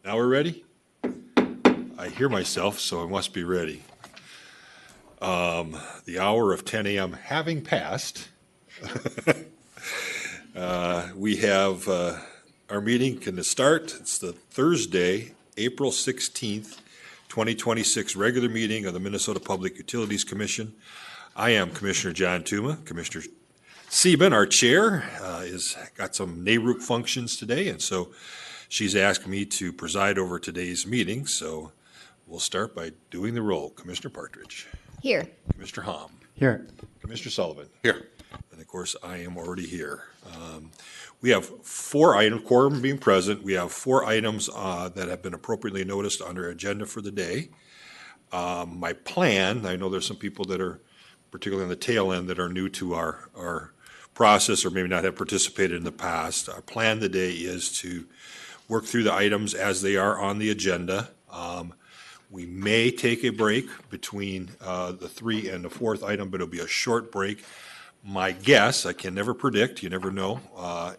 Now we're ready? I hear myself, so I must be ready. The hour of 10 a.m. having passed, we have our meeting can start. It's the Thursday, April 16th, 2026 regular meeting of the Minnesota Public Utilities Commission. I am Commissioner John Tuma. Commissioner Sieben, our chair, is got some NARUC functions today, and so she's asked me to preside over today's meeting. So we'll start by doing the roll. Commissioner Partridge. Here. Commissioner Hom. Here. Commissioner Sullivan. Here. And of course, I am already here. We have 4 items, quorum being present. We have 4 items that have been appropriately noticed on our agenda for the day. My plan, I know there's some people that are particularly on the tail end that are new to our process or maybe not have participated in the past. Our plan today is to work through the items as they are on the agenda. We may take a break between the 3 and the 4th item, but it'll be a short break. My guess, I can never predict, you never know,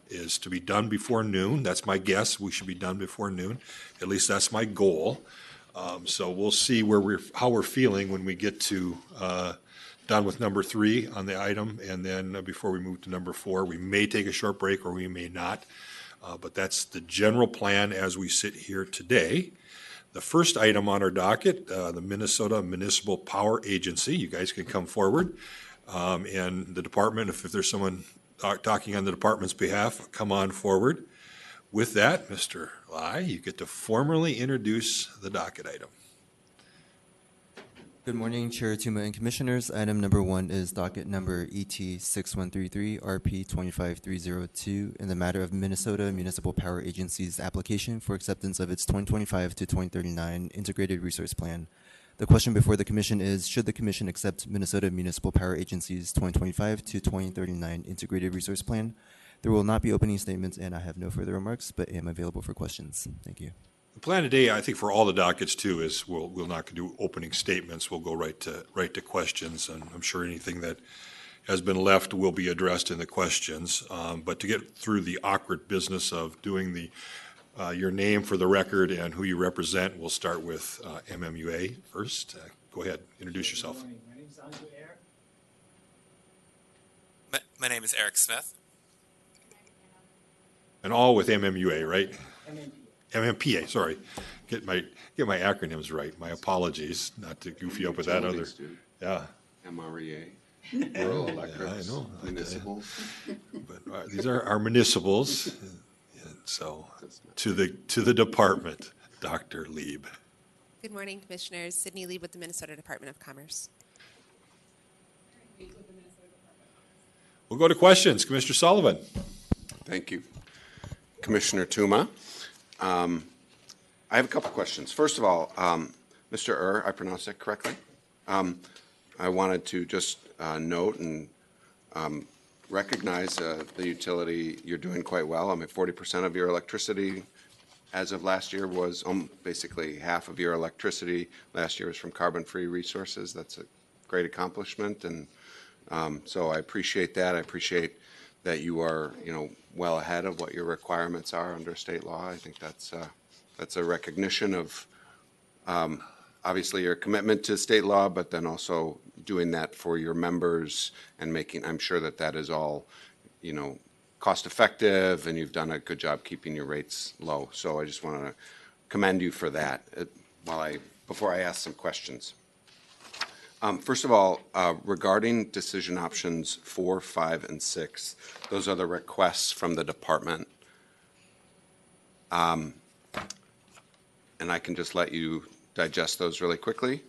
is to be done before noon. That's my guess. We should be done before noon. At least that's my goal. So we'll see how we're feeling when we get to done with number 3 on the item, and then before we move to number 4, we may take a short break or we may not. But that's the general plan as we sit here today. The first item on our docket, the Minnesota Municipal Power Agency. You guys can come forward. And the department, if there's someone talking on the department's behalf, come on forward. With that, Mr. Lai, you get to formally introduce the docket item. Good morning, Chair Tuma and Commissioners. Item number 1 is docket number ET 6133 RP 25302 in the matter of Minnesota Municipal Power Agency's application for acceptance of its 2025 to 2039 Integrated Resource Plan. The question before the Commission is, should the Commission accept Minnesota Municipal Power Agency's 2025 to 2039 Integrated Resource Plan? There will not be opening statements, and I have no further remarks, but am available for questions. Thank you. The plan today, I think for all the dockets too, is we'll not do opening statements. We'll go right to questions, and I'm sure anything that has been left will be addressed in the questions. But to get through the awkward business of doing your name for the record and who you represent, we'll start with MMUA first. Go ahead, introduce yourself. My name is Andrew Air. My name is Eric Smith. And all with MMUA, right? MNP. MMPA, sorry. Get my acronyms right. My apologies, not to goof you up with that other. Yeah. MREA. Rural electrics. Yeah, I know. Municipal. But these are our municipals. And so to the department, Dr. Lieb. Good morning, Commissioners. Sydney Lieb with the Minnesota Department of Commerce. We'll go to questions. Commissioner Sullivan. Thank you. Commissioner Tuma. I have a couple questions. First of all, Mr. I pronounced that correctly? I wanted to just note and recognize the utility. You're doing quite well. I mean, 40% of your electricity as of last year was basically half of your electricity last year was from carbon-free resources. That's a great accomplishment, and so I appreciate that. I appreciate that you are, well ahead of what your requirements are under state law. I think that's a recognition of obviously your commitment to state law, but then also doing that for your members and I'm sure that is all, cost effective, and you've done a good job keeping your rates low. So I just want to commend you for that before I ask some questions. First of all, regarding decision options 4, 5, and 6, those are the requests from the department. And I can just let you digest those really quickly.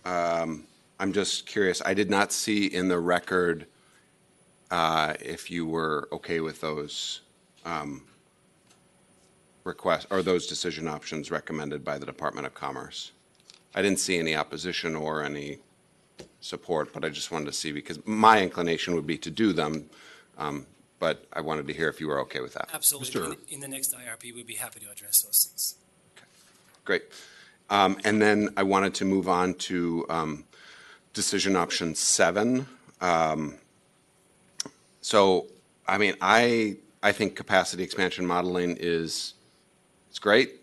I'm just curious. I did not see in the record if you were okay with those requests or those decision options recommended by the Department of Commerce. I didn't see any opposition or any support, but I just wanted to see, because my inclination would be to do them, but I wanted to hear if you were okay with that. Absolutely. In the next IRP, we'd be happy to address those things. Okay. Great. And then I wanted to move on to decision option 7. So, I mean, I think capacity expansion modeling is It's great.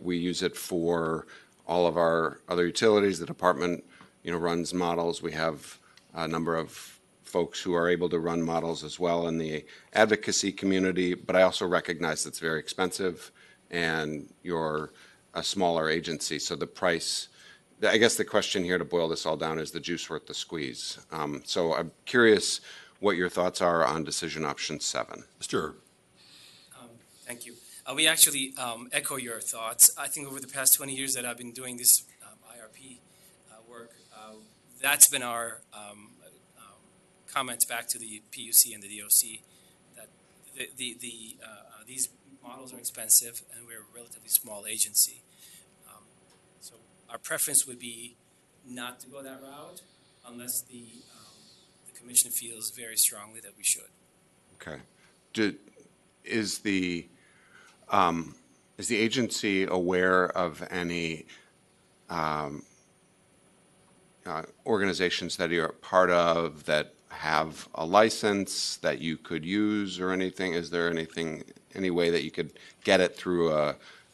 We use it for all of our other utilities. The department, runs models. We have a number of folks who are able to run models as well in the advocacy community, but I also recognize it's very expensive and you're a smaller agency, so the price, I guess the question here to boil this all down is the juice worth the squeeze. So I'm curious what your thoughts are on decision option 7. Mr. Thank you. We actually echo your thoughts. I think over the past 20 years that I've been doing this IRP work, that's been our comments back to the PUC and the DOC that these models are expensive and we're a relatively small agency. So our preference would be not to go that route unless the commission feels very strongly that we should. Okay. Is the agency aware of any organizations that you're a part of that have a license that you could use or anything? Is there any way that you could get it through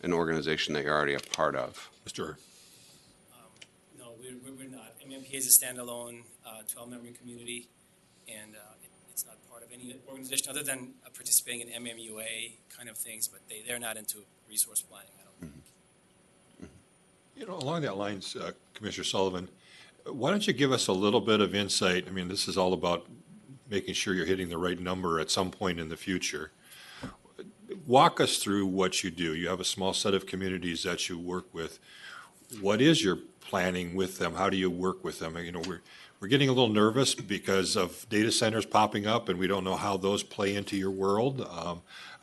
an organization that you're already a part of? Mr. No, we're not. MMPA is a standalone 12-member community, and it's not part of any organization other than participating in MMUA kind of things, but they're not into resource planning, I don't think. Along that lines, Commissioner Sullivan, why don't you give us a little bit of insight? I mean, this is all about making sure you're hitting the right number at some point in the future. Walk us through what you do. You have a small set of communities that you work with. What is your planning with them? How do you work with them? We're getting a little nervous because of data centers popping up, and we don't know how those play into your world.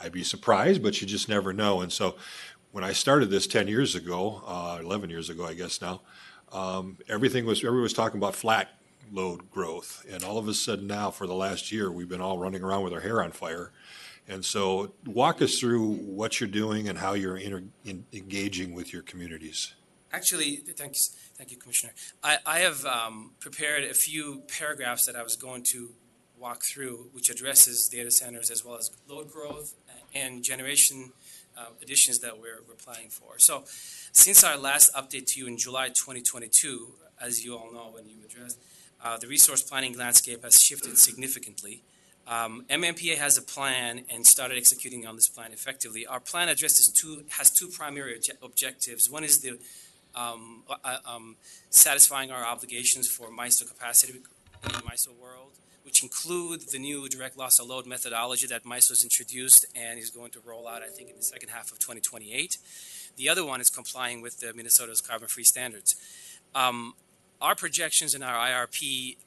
I'd be surprised, but you just never know. And so when I started this 10 years ago, 11 years ago, I guess now, everybody was talking about flat load growth. And all of a sudden now, for the last year, we've been all running around with our hair on fire. And so walk us through what you're doing and how you're engaging with your communities. Actually, thank you, Commissioner. I have prepared a few paragraphs that I was going to walk through, which addresses data centers as well as load growth and generation additions that we're planning for. So since our last update to you in July 2022, as you all know when you addressed, the resource planning landscape has shifted significantly. MMPA has a plan and started executing on this plan effectively. Our plan has two primary objectives. One is the satisfying our obligations for MISO capacity in the MISO world, which include the new direct loss of load methodology that MISO has introduced and is going to roll out, I think, in the second half of 2028. The other one is complying with the Minnesota's carbon-free standards. Our projections in our IRP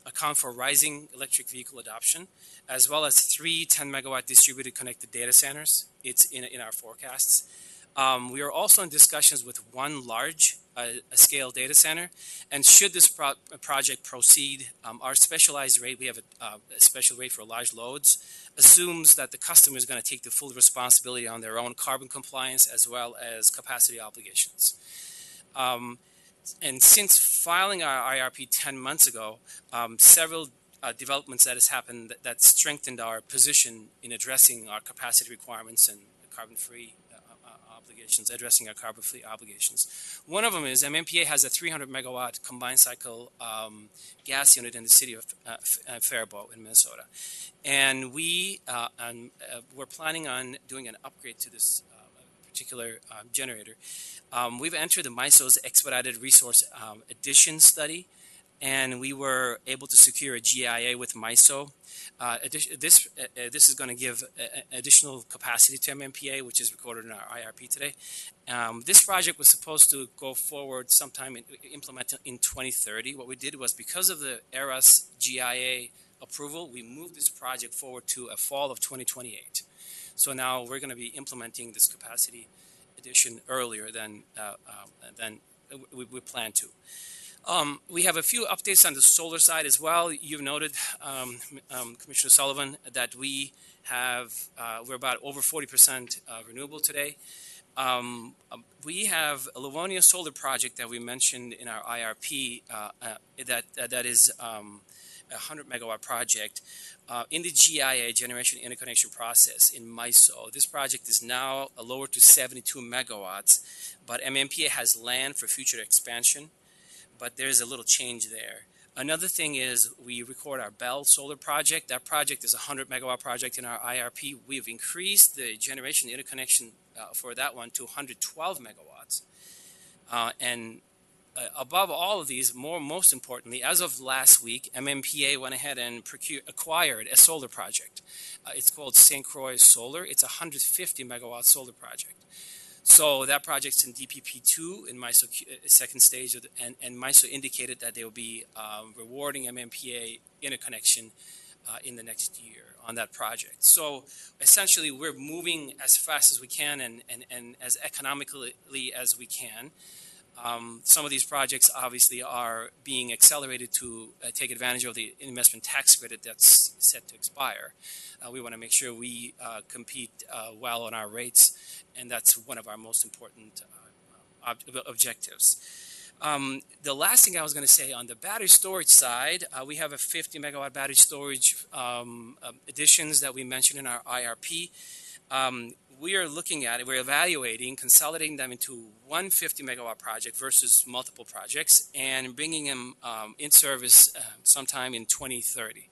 account for rising electric vehicle adoption, as well as 3 10-megawatt distributed connected data centers. It's in our forecasts. We are also in discussions with one large scale data center, and should this project proceed, our specialized rate, we have a special rate for large loads, assumes that the customer is going to take the full responsibility on their own carbon compliance as well as capacity obligations. And since filing our IRP 10 months ago, several developments that has happened that strengthened our position in addressing our capacity requirements and carbon-free obligations, addressing our carbon-free obligations. One of them is MMPA has a 300-megawatt combined cycle gas unit in the city of Faribault in Minnesota. And we're planning on doing an upgrade to this particular generator. We've entered the MISO's expedited resource addition study, and we were able to secure a GIA with MISO. This is going to give additional capacity to MMPA, which is recorded in our IRP today. This project was supposed to go forward sometime implemented in 2030. What we did was, because of the ERAS GIA approval, we moved this project forward to a fall of 2028. So now we're going to be implementing this capacity addition earlier than we plan to. We have a few updates on the solar side as well. You've noted, Commissioner Sullivan, that we're about over 40% renewable today. We have a Livonia solar project that we mentioned in our IRP that is a 100 megawatt project in the GIA, generation interconnection process in MISO. This project is now lowered to 72 megawatts, but MMPA has land for future expansion, but there's a little change there. Another thing is we record our Bell solar project. That project is a 100 megawatt project in our IRP. We've increased the generation interconnection for that one to 112 megawatts. Above all of these, most importantly, as of last week, MMPA went ahead and acquired a solar project. It's called St. Croix Solar. It's a 150 megawatt solar project. So that project's in DPP2 in MISO second stage, and MISO indicated that they will be rewarding MMPA interconnection in the next year on that project. So essentially, we're moving as fast as we can and as economically as we can. Some of these projects obviously are being accelerated to take advantage of the investment tax credit that's set to expire. We want to make sure we compete well on our rates, and that's one of our most important objectives. The last thing I was going to say on the battery storage side, we have a 50 megawatt battery storage additions that we mentioned in our IRP. We are looking at it, we're evaluating, consolidating them into one 50 megawatt project versus multiple projects and bringing them in service sometime in 2030,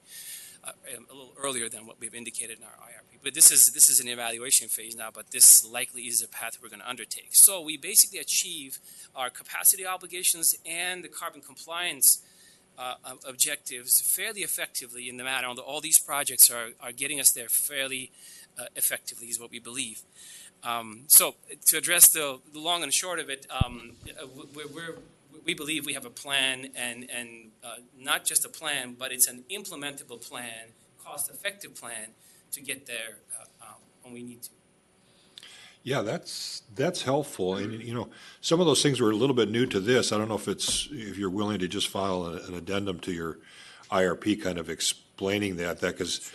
a little earlier than what we've indicated in our IRP. But this is an evaluation phase now, but this likely is a path we're going to undertake. So we basically achieve our capacity obligations and the carbon compliance objectives fairly effectively in the matter. All these projects are getting us there fairly effectively is what we believe. So to address the long and short of it, we believe we have a plan, and not just a plan, but it's an implementable plan, cost-effective plan to get there when we need to. Yeah, that's helpful. And, you know, some of those things were a little bit new to this. I don't know if you're willing to just file an addendum to your IRP kind of explaining that because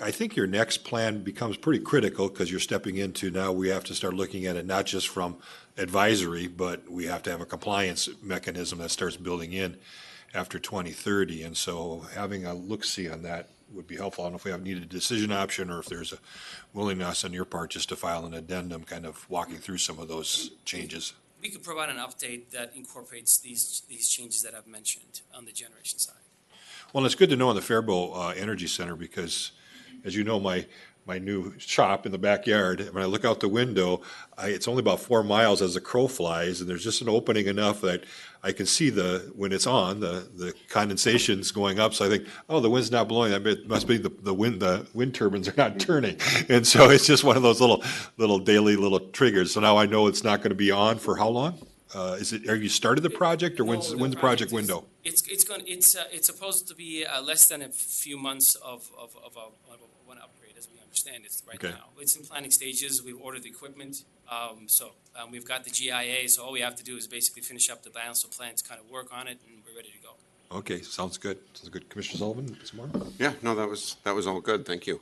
I think your next plan becomes pretty critical because you're stepping into now we have to start looking at it not just from advisory, but we have to have a compliance mechanism that starts building in after 2030. And so having a look-see on that would be helpful. I don't know if we have needed a decision option or if there's a willingness on your part just to file an addendum kind of walking through some of those changes. We could provide an update that incorporates these changes that I've mentioned on the generation side. Well, it's good to know on the Faribault Energy Center because, as you know, my new shop in the backyard, when I look out the window, it's only about 4 miles as the crow flies, and there's just an opening enough that I can see when it's on, the condensation's going up. So I think, oh, the wind's not blowing. It must be the wind turbines are not turning. And so it's just one of those little daily little triggers. So now I know it's not going to be on for how long? Have you started the project, or when's the project window? It's supposed to be less than a few months of one upgrade, as we understand it right now. It's in planning stages. We've ordered the equipment, so we've got the GIA. So all we have to do is basically finish up the balance of plans, kind of work on it, and we're ready to go. Okay, sounds good. Commissioner Sullivan, some more? Yeah, no, that was all good. Thank you.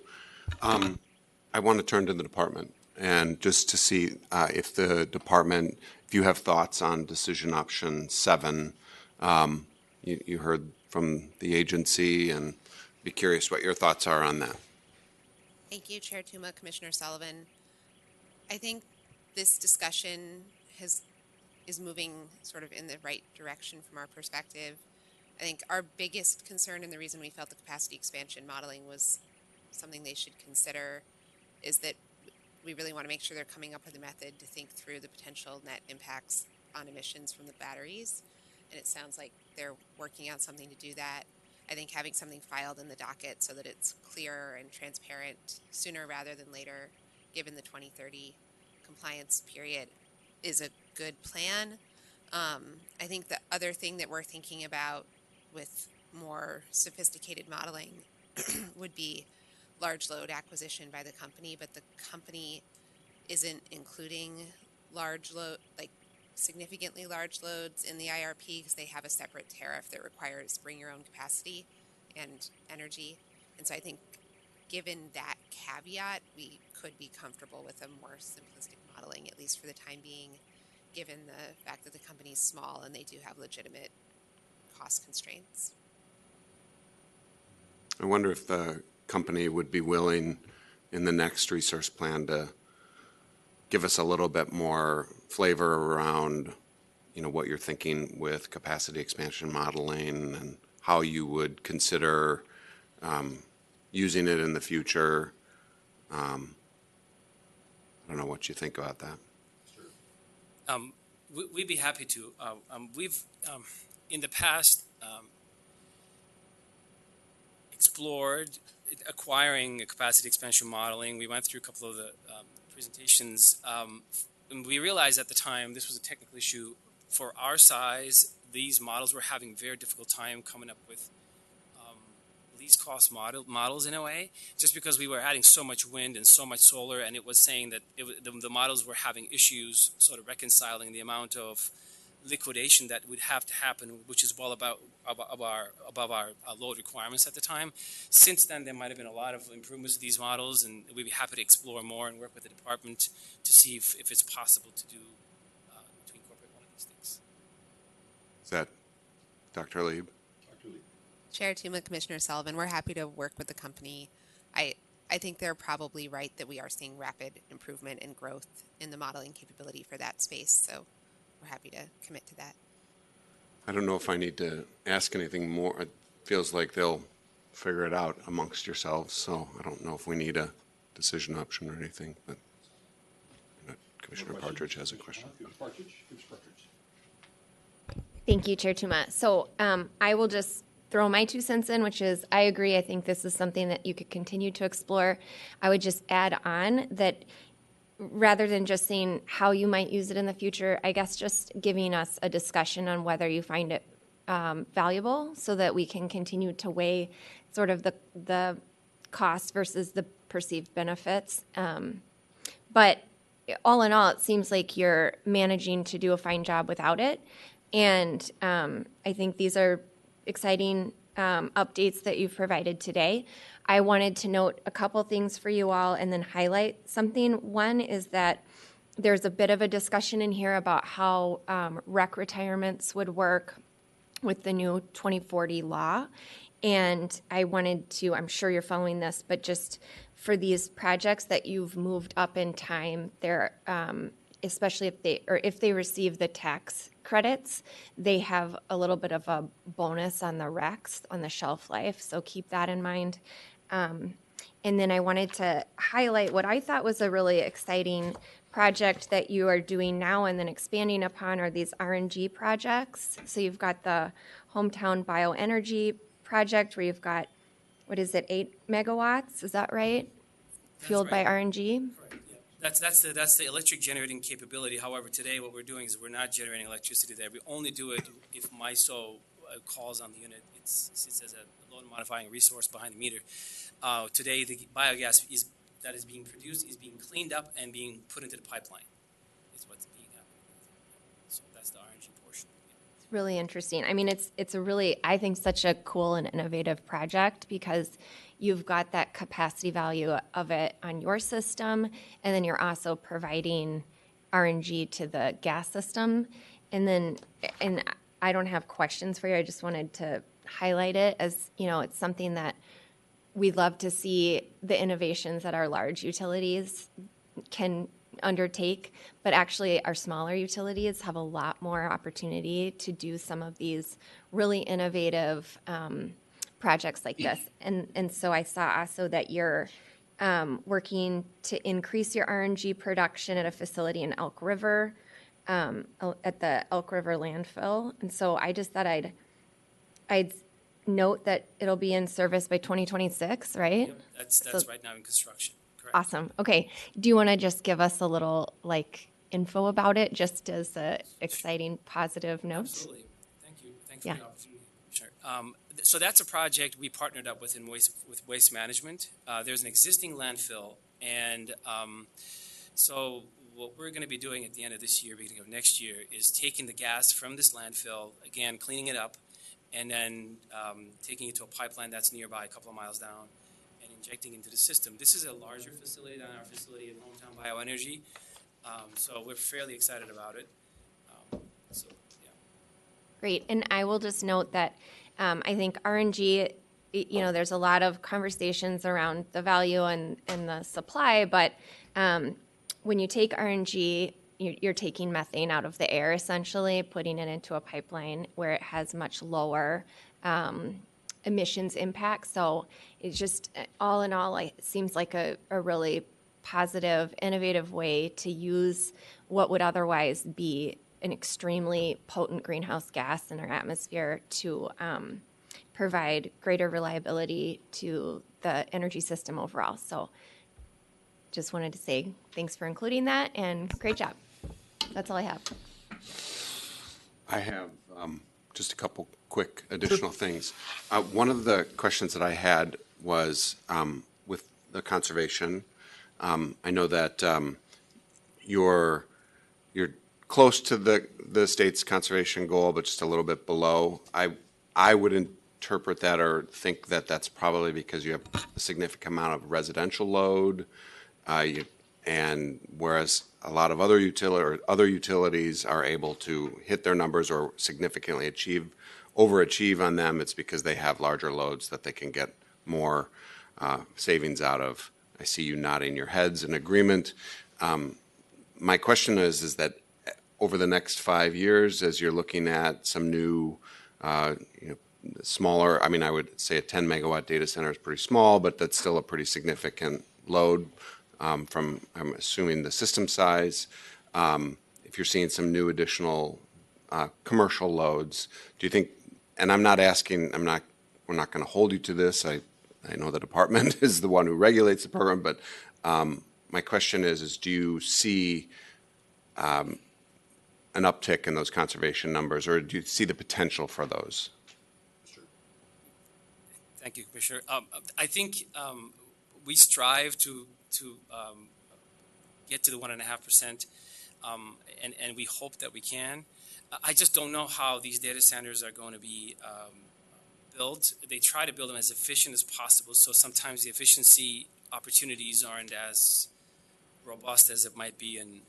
I want to turn to the department and just to see if the department, if you have thoughts on decision option 7. You heard from the agency, and be curious what your thoughts are on that. Thank you, Chair Tuma, Commissioner Sullivan. I think this discussion is moving sort of in the right direction from our perspective. I think our biggest concern, and the reason we felt the capacity expansion modeling was something they should consider, is that we really want to make sure they're coming up with a method to think through the potential net impacts on emissions from the batteries. And it sounds like they're working on something to do that. I think having something filed in the docket so that it's clear and transparent sooner rather than later, given the 2030 compliance period, is a good plan. I think the other thing that we're thinking about with more sophisticated modeling would be large load acquisition by the company, but the company isn't including large load, like significantly large loads in the IRP because they have a separate tariff that requires bring your own capacity and energy. And so I think given that caveat, we could be comfortable with a more simplistic modeling, at least for the time being, given the fact that the company is small and they do have legitimate cost constraints. I wonder if the company would be willing in the next resource plan to give us a little bit more flavor around, what you're thinking with capacity expansion modeling and how you would consider using it in the future. I don't know what you think about that. We'd be happy to. We've in the past explored acquiring a capacity expansion modeling. We went through a couple of the presentations, and we realized at the time this was a technical issue. For our size, these models were having very difficult time coming up with least cost models in a way, just because we were adding so much wind and so much solar, and it was saying that the models were having issues sort of reconciling the amount of liquidation that would have to happen, which is well above our load requirements at the time. Since then, there might have been a lot of improvements to these models, and we'd be happy to explore more and work with the department to see if it's possible to do to incorporate one of these things. Is that Dr. Lieb? Chair Tuma, Commissioner Sullivan, we're happy to work with the company. I think they're probably right that we are seeing rapid improvement and growth in the modeling capability for that space. So we're happy to commit to that. I don't know if I need to ask anything more. It feels like they'll figure it out amongst yourselves, so I don't know if we need a decision option or anything, but Commissioner Partridge has a question. Thank you, Chair Tuma. So I will just throw my 2 cents in, which is I agree. I think this is something that you could continue to explore. I would just add on that rather than just saying how you might use it in the future, I guess just giving us a discussion on whether you find it valuable so that we can continue to weigh sort of the cost versus the perceived benefits. But all in all, it seems like you're managing to do a fine job without it. And I think these are exciting updates that you've provided today. I wanted to note a couple things for you all and then highlight something. One is that there's a bit of a discussion in here about how rec retirements would work with the new 2040 law. And I wanted to, I'm sure you're following this, but just for these projects that you've moved up in time, they're especially if they receive the tax credits, they have a little bit of a bonus on the RECs, on the shelf life. So keep that in mind. And then I wanted to highlight what I thought was a really exciting project that you are doing now and then expanding upon are these RNG projects. So you've got the Hometown Bioenergy project where you've got, 8 megawatts? Is that right? Fueled by RNG? That's the electric generating capability. However, today what we're doing is we're not generating electricity there. We only do it if MISO calls on the unit. It sits as a load modifying resource behind the meter. Today, the biogas that is being produced is being cleaned up and being put into the pipeline. Is what's being happened. So that's the RNG portion. It's really interesting. I mean, it's a really, I think, such a cool and innovative project because you've got that capacity value of it on your system, and then you're also providing RNG to the gas system. And I don't have questions for you. I just wanted to highlight it as, it's something that we'd love to see the innovations that our large utilities can undertake, but actually our smaller utilities have a lot more opportunity to do some of these really innovative projects like this. And so I saw also that you're working to increase your RNG production at a facility in Elk River, at the Elk River landfill. And so I just thought I'd note that it'll be in service by 2026, right? Yep, that's right now in construction. Correct. Awesome. Okay. Do you want to just give us a little info about it, just as a exciting positive note? Absolutely. Thank you. Thanks for the opportunity. Sure. So that's a project we partnered up with with Waste Management. There's an existing landfill, and so what we're going to be doing at the end of this year, beginning of next year, is taking the gas from this landfill, again, cleaning it up, and then taking it to a pipeline that's nearby, a couple of miles down, and injecting into the system. This is a larger facility than our facility at Hometown Bioenergy, so we're fairly excited about it. Great. And I will just note that I think RNG you know, there's a lot of conversations around the value and the supply, but when you take RNG, you're taking methane out of the air, essentially, putting it into a pipeline where it has much lower emissions impact. So it's just, all in all, it seems like a really positive, innovative way to use what would otherwise be an extremely potent greenhouse gas in our atmosphere to provide greater reliability to the energy system overall. So just wanted to say thanks for including that, and great job. That's all I have. I have just a couple quick additional things. One of the questions that I had was with the conservation. I know that you're close to the state's conservation goal, but just a little bit below. I would interpret that or think that that's probably because you have a significant amount of residential load, and whereas a lot of other utilities are able to hit their numbers or significantly overachieve on them, it's because they have larger loads that they can get more savings out of. I see you nodding your heads in agreement. My question is that over the next 5 years, as you're looking at some new, smaller, I mean, I would say a 10 megawatt data center is pretty small, but that's still a pretty significant load from, I'm assuming, the system size. If you're seeing some new additional commercial loads, do you think, and I'm not asking, we're not going to hold you to this. I know the department is the one who regulates the program, but my question is do you see an uptick in those conservation numbers, or do you see the potential for those? Thank you, Commissioner. I think we strive to get to the 1.5%, and we hope that we can. I just don't know how these data centers are going to be built. They try to build them as efficient as possible, so sometimes the efficiency opportunities aren't as robust as it might be in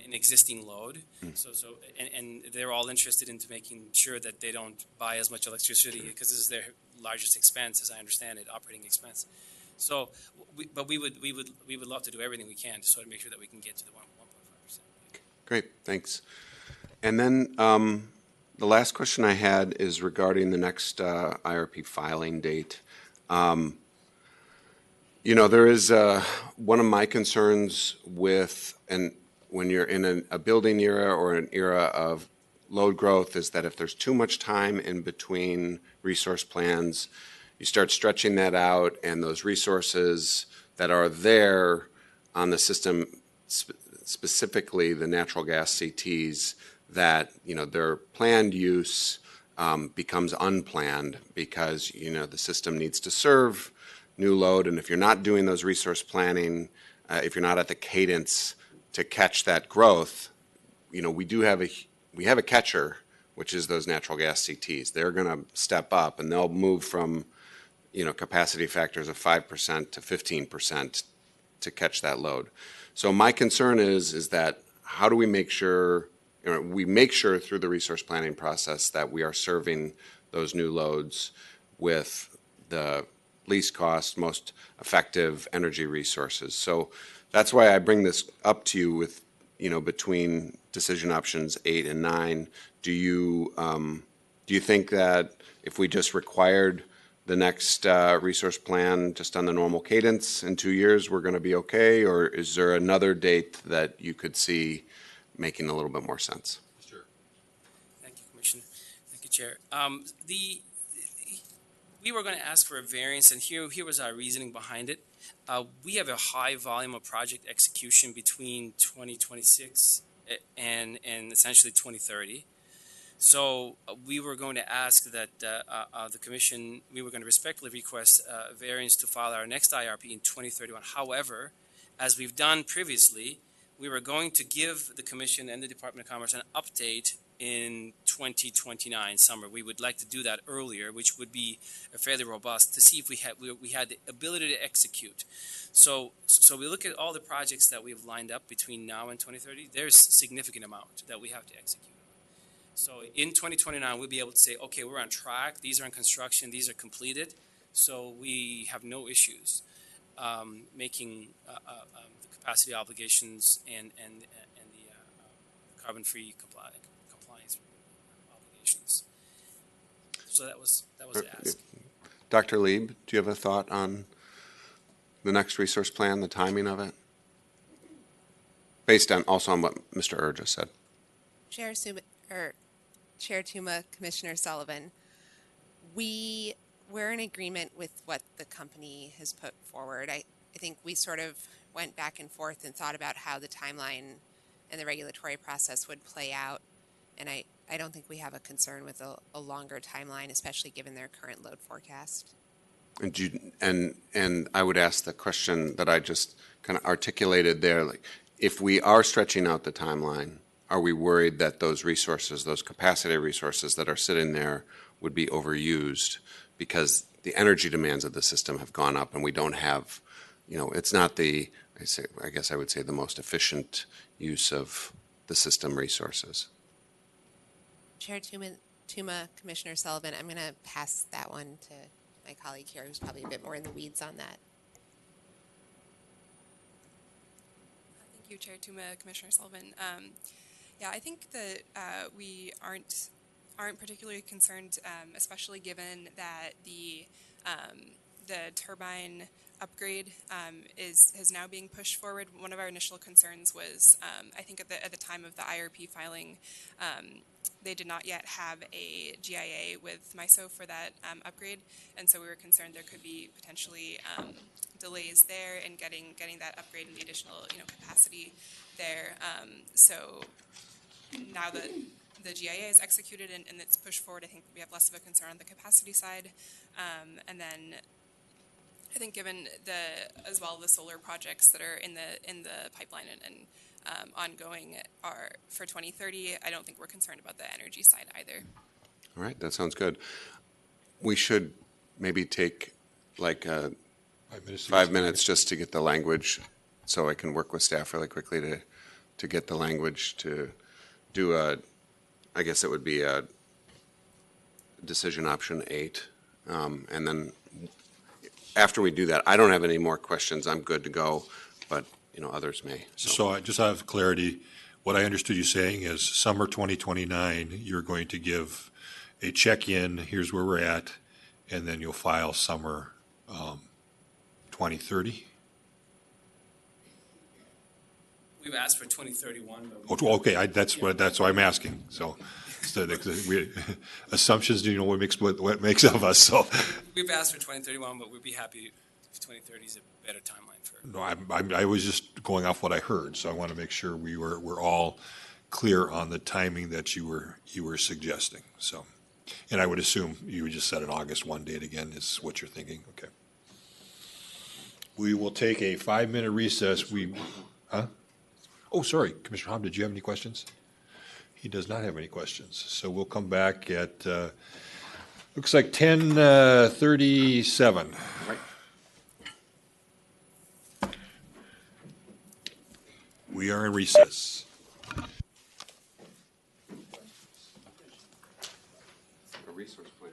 an existing load. And they're all interested into making sure that they don't buy as much electricity, because this is their largest expense, as I understand it, operating expense. So, we would love to do everything we can to sort of make sure that we can get to the 1.5%. Great, thanks. And then the last question I had is regarding the next IRP filing date. There is one of my concerns with, and when you're in a building era or an era of load growth, is that if there's too much time in between resource plans, you start stretching that out, and those resources that are there on the system, specifically the natural gas CTs, that their planned use becomes unplanned because the system needs to serve new load, and if you're not doing those resource planning, if you're not at the cadence to catch that growth, we have a catcher, which is those natural gas CTs. They're going to step up, and they'll move from capacity factors of 5% to 15% to catch that load. So my concern is that how do we make sure through the resource planning process that we are serving those new loads with the least cost, most effective energy resources. So that's why I bring this up to you with, between decision options 8 and 9. Do you think that if we just required the next resource plan just on the normal cadence in 2 years, we're going to be okay? Or is there another date that you could see making a little bit more sense? Sure. Thank you, Commissioner. Thank you, Chair. We were going to ask for a variance, and here was our reasoning behind it. We have a high volume of project execution between 2026 and essentially 2030. So we were going to ask that the Commission, we were going to respectfully request a variance to file our next IRP in 2031. However, as we've done previously, we were going to give the Commission and the Department of Commerce an update in 2029 summer. We would like to do that earlier, which would be fairly robust, to see if we had the ability to execute. So we look at all the projects that we have lined up between now and 2030. There's a significant amount that we have to execute. So in 2029, we'll be able to say, okay, we're on track. These are in construction. These are completed. So we have no issues making the capacity obligations and the carbon-free compliance obligations. So that was the ask. Dr. Lieb, do you have a thought on the next resource plan, the timing of it? Based on, also on what Mr. Ur just said. Chair Tuma, Commissioner Sullivan, we're in agreement with what the company has put forward. I think we sort of went back and forth and thought about how the timeline and the regulatory process would play out. And I don't think we have a concern with a longer timeline, especially given their current load forecast. And I would ask the question that I just kind of articulated there, like, if we are stretching out the timeline, are we worried that those resources, those capacity resources that are sitting there would be overused because the energy demands of the system have gone up and we don't have, it's not I guess I would say the most efficient use of the system resources. Chair Tuma, Commissioner Sullivan, I'm going to pass that one to my colleague here, who's probably a bit more in the weeds on that. Thank you, Chair Tuma, Commissioner Sullivan. Yeah, I think that we aren't particularly concerned, especially given that the turbine upgrade is now being pushed forward. One of our initial concerns was, I think at the time of the IRP filing, they did not yet have a GIA with MISO for that upgrade, and so we were concerned there could be potentially delays there in getting that upgrade and the additional capacity there. So now that the GIA is executed and it's pushed forward, I think we have less of a concern on the capacity side, and then I think given as well the solar projects that are in the pipeline and ongoing are for 2030, I don't think we're concerned about the energy side either. All right, that sounds good. We should maybe take like 5 minutes just to get the language, so I can work with staff really quickly to get the language to do I guess it would be a decision option 8, and then after we do that, I don't have any more questions. I'm good to go, but others may. So I just have clarity. What I understood you saying is summer 2029, you're going to give a check-in, here's where we're at, and then you'll file summer 2030? We've asked for 2031. Oh, okay, that's what I'm asking. So assumptions, do you know what makes of us? So we've asked for 2031, but we'd be happy if 2030 is a better timeline for. no, I was just going off what I heard, so I want to make sure we're all clear on the timing that you were suggesting. So, and I would assume you would just set an August 1 date again is what you're thinking. Okay. We will take a 5-minute recess. Oh, sorry, Commissioner Hom, did you have any questions? He does not have any questions. So we'll come back at, looks like 10:37. Right. We are in recess. A resource plan.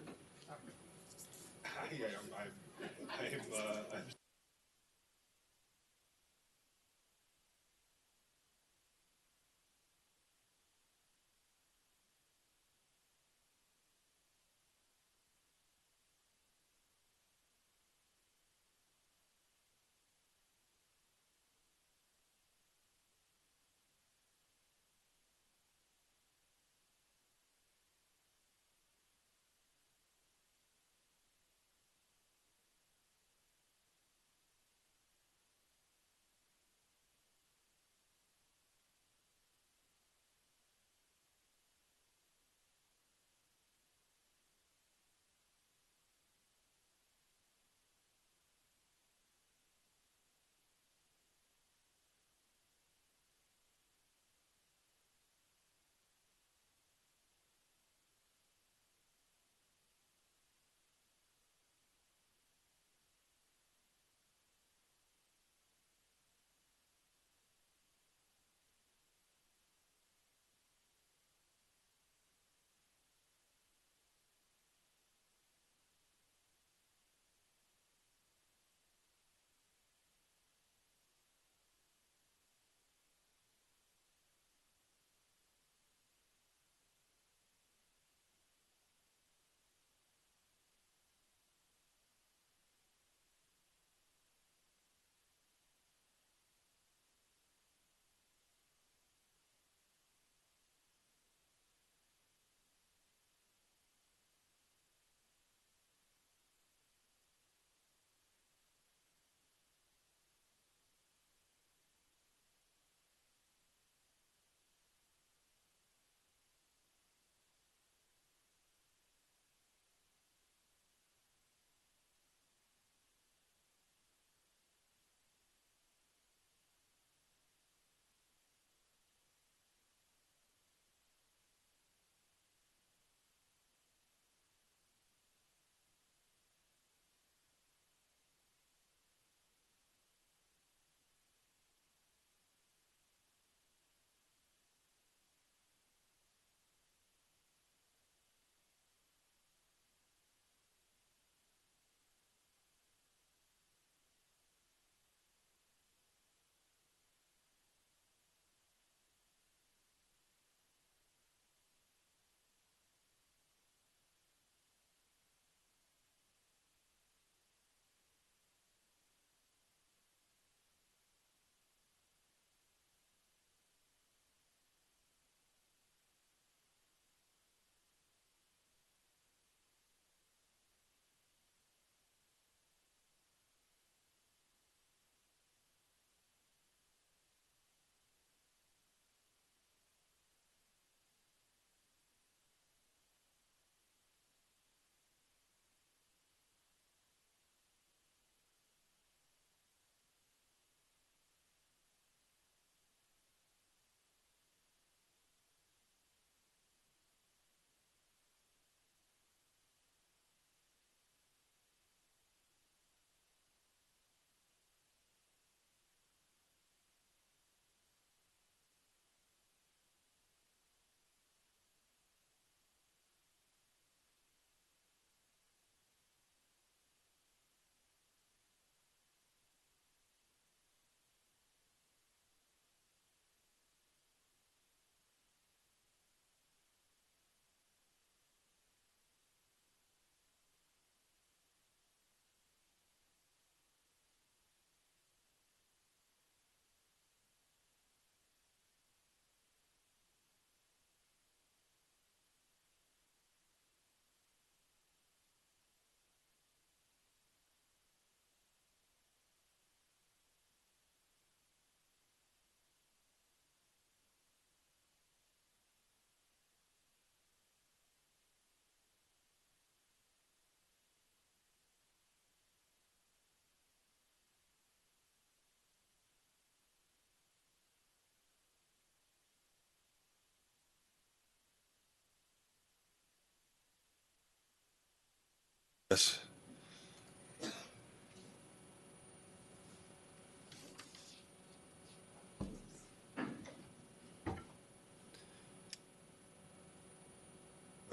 Yes.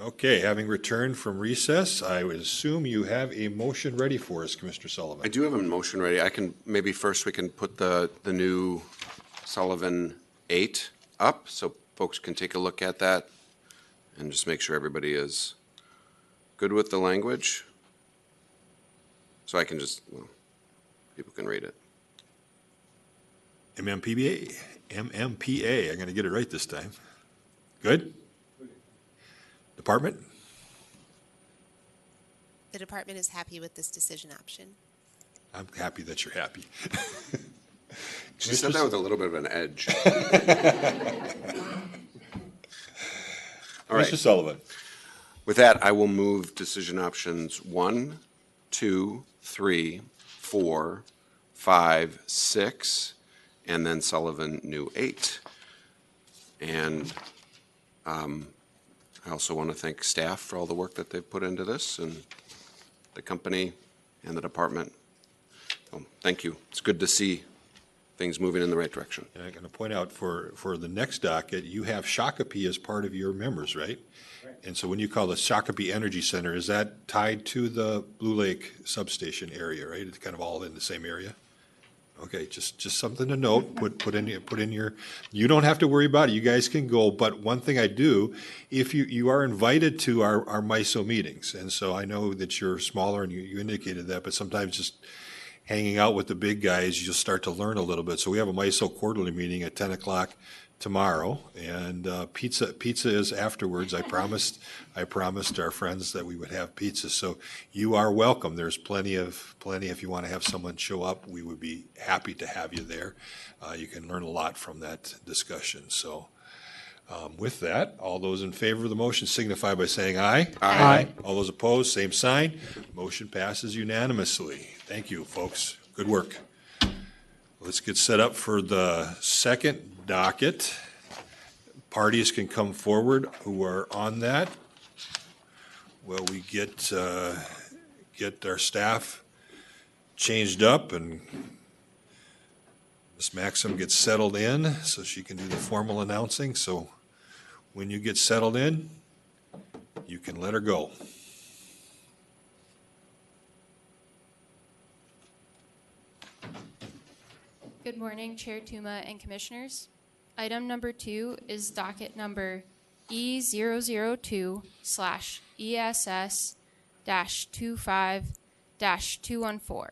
Okay, having returned from recess, I would assume you have a motion ready for us, Commissioner I Sullivan. do have a motion ready. I can, maybe first we can put the new Sullivan 8 up so folks can take a look at that and just make sure everybody is good with the language. So I can just, well, people can read it. MMPA, I'm going to get it right this time. Good? Department? The department is happy with this decision option. I'm happy that you're happy. She said that with a little bit of an edge. All right. Mr. Sullivan. With that, I will move decision options 1, 2, 3, 4, 5, 6, and then Sullivan new 8. And I also want to thank staff for all the work that they've put into this, and the company and the department. So, thank you. It's good to see things moving in the right direction. And I'm going to point out for the next docket, you have Shakopee as part of your members, right? And so when you call the Shakopee Energy Center, is that tied to the Blue Lake substation area, right? It's kind of all in the same area? Okay, just something to note, put in your, you don't have to worry about it, you guys can go, but one thing I do, if you are invited to our MISO meetings, and so I know that you're smaller and you indicated that, but sometimes just hanging out with the big guys, you'll start to learn a little bit. So we have a MISO quarterly meeting at 10 o'clock tomorrow, and pizza is afterwards. I promised our friends that we would have pizza, so you are welcome. There's plenty if you want to have someone show up, we would be happy to have you there. You can learn a lot from that discussion. So with that, all those in favor of the motion signify by saying aye. Aye. All those opposed, same sign. Motion passes unanimously. Thank you, folks. Good work. Let's get set up for the second docket. Parties can come forward who are on that. Well, we get our staff changed up and Ms. Maxim gets settled in so she can do the formal announcing. So when you get settled in, you can let her go. Good morning, Chair Tuma and Commissioners. Item number 2 is docket number E002/ESS-25-214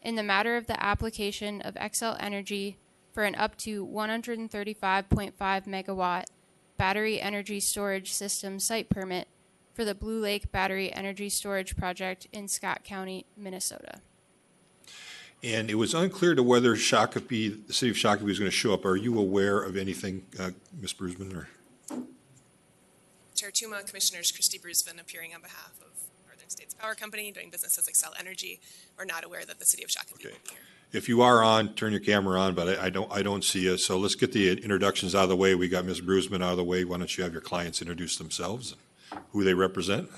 in the matter of the application of Xcel Energy for an up to 135.5 megawatt battery energy storage system site permit for the Blue Lake Battery Energy Storage Project in Scott County, Minnesota. And it was unclear to whether the city of Shakopee was going to show up. Are you aware of anything, Ms. Brusman? Or? Chair Tuma, Commissioners Christy Brusman appearing on behalf of Northern States Power Company, doing business as Xcel Energy. We're not aware that the city of Shakopee will be here. If you are on, turn your camera on, but I don't see you. So let's get the introductions out of the way. We got Ms. Brusman out of the way. Why don't you have your clients introduce themselves, who they represent?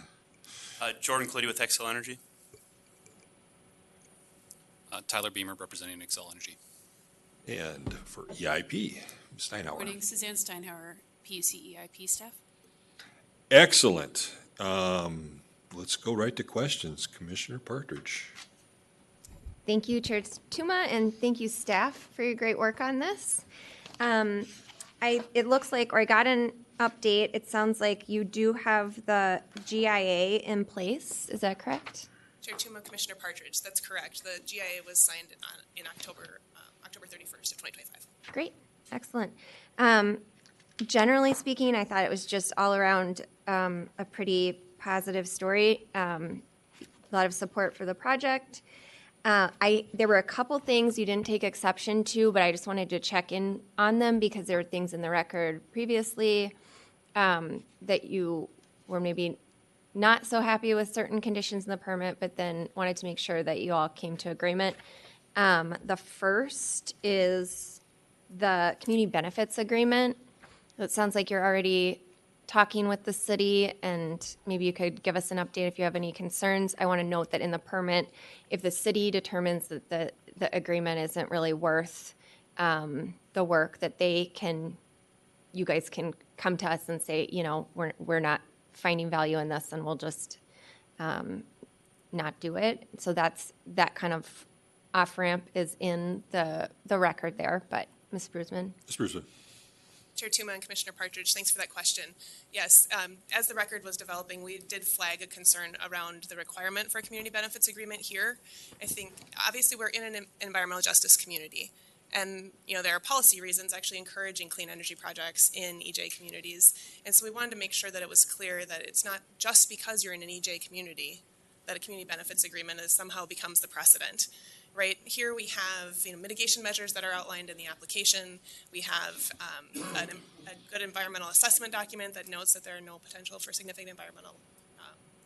Jordan Clady with Xcel Energy. Tyler Beamer representing Xcel Energy. And for EIP, Ms. Steinhauer. Morning, Suzanne Steinhauer, PUC EIP staff. Excellent. Let's go right to questions. Commissioner Partridge. Thank you, Chair Tuma, and thank you, staff, for your great work on this. It looks like, or I got an update, it sounds like you do have the GIA in place. Is that correct? Chair Tuma, Commissioner Partridge, that's correct. The GIA was signed in October 31st of 2025. Great, excellent. Generally speaking, I thought it was just all around a pretty positive story. A lot of support for the project. There were a couple things you didn't take exception to, but I just wanted to check in on them because there were things in the record previously that you were maybe not so happy with certain conditions in the permit, but then wanted to make sure that you all came to agreement. The first is the community benefits agreement. So it sounds like you're already talking with the city, and maybe you could give us an update if you have any concerns. I want to note that in the permit, if the city determines that the agreement isn't really worth the work, that you guys can come to us and say, we're not finding value in this, and we'll just not do it. So that kind of off-ramp is in the record there. But Ms. Brusman? Ms. Brusman. Chair Tuma and Commissioner Partridge, thanks for that question. Yes, as the record was developing, we did flag a concern around the requirement for a community benefits agreement here. I think, obviously, we're in an environmental justice community. And, there are policy reasons actually encouraging clean energy projects in EJ communities. And so we wanted to make sure that it was clear that it's not just because you're in an EJ community that a community benefits agreement somehow becomes the precedent. Right here we have mitigation measures that are outlined in the application. We have a good environmental assessment document that notes that there are no potential for significant environmental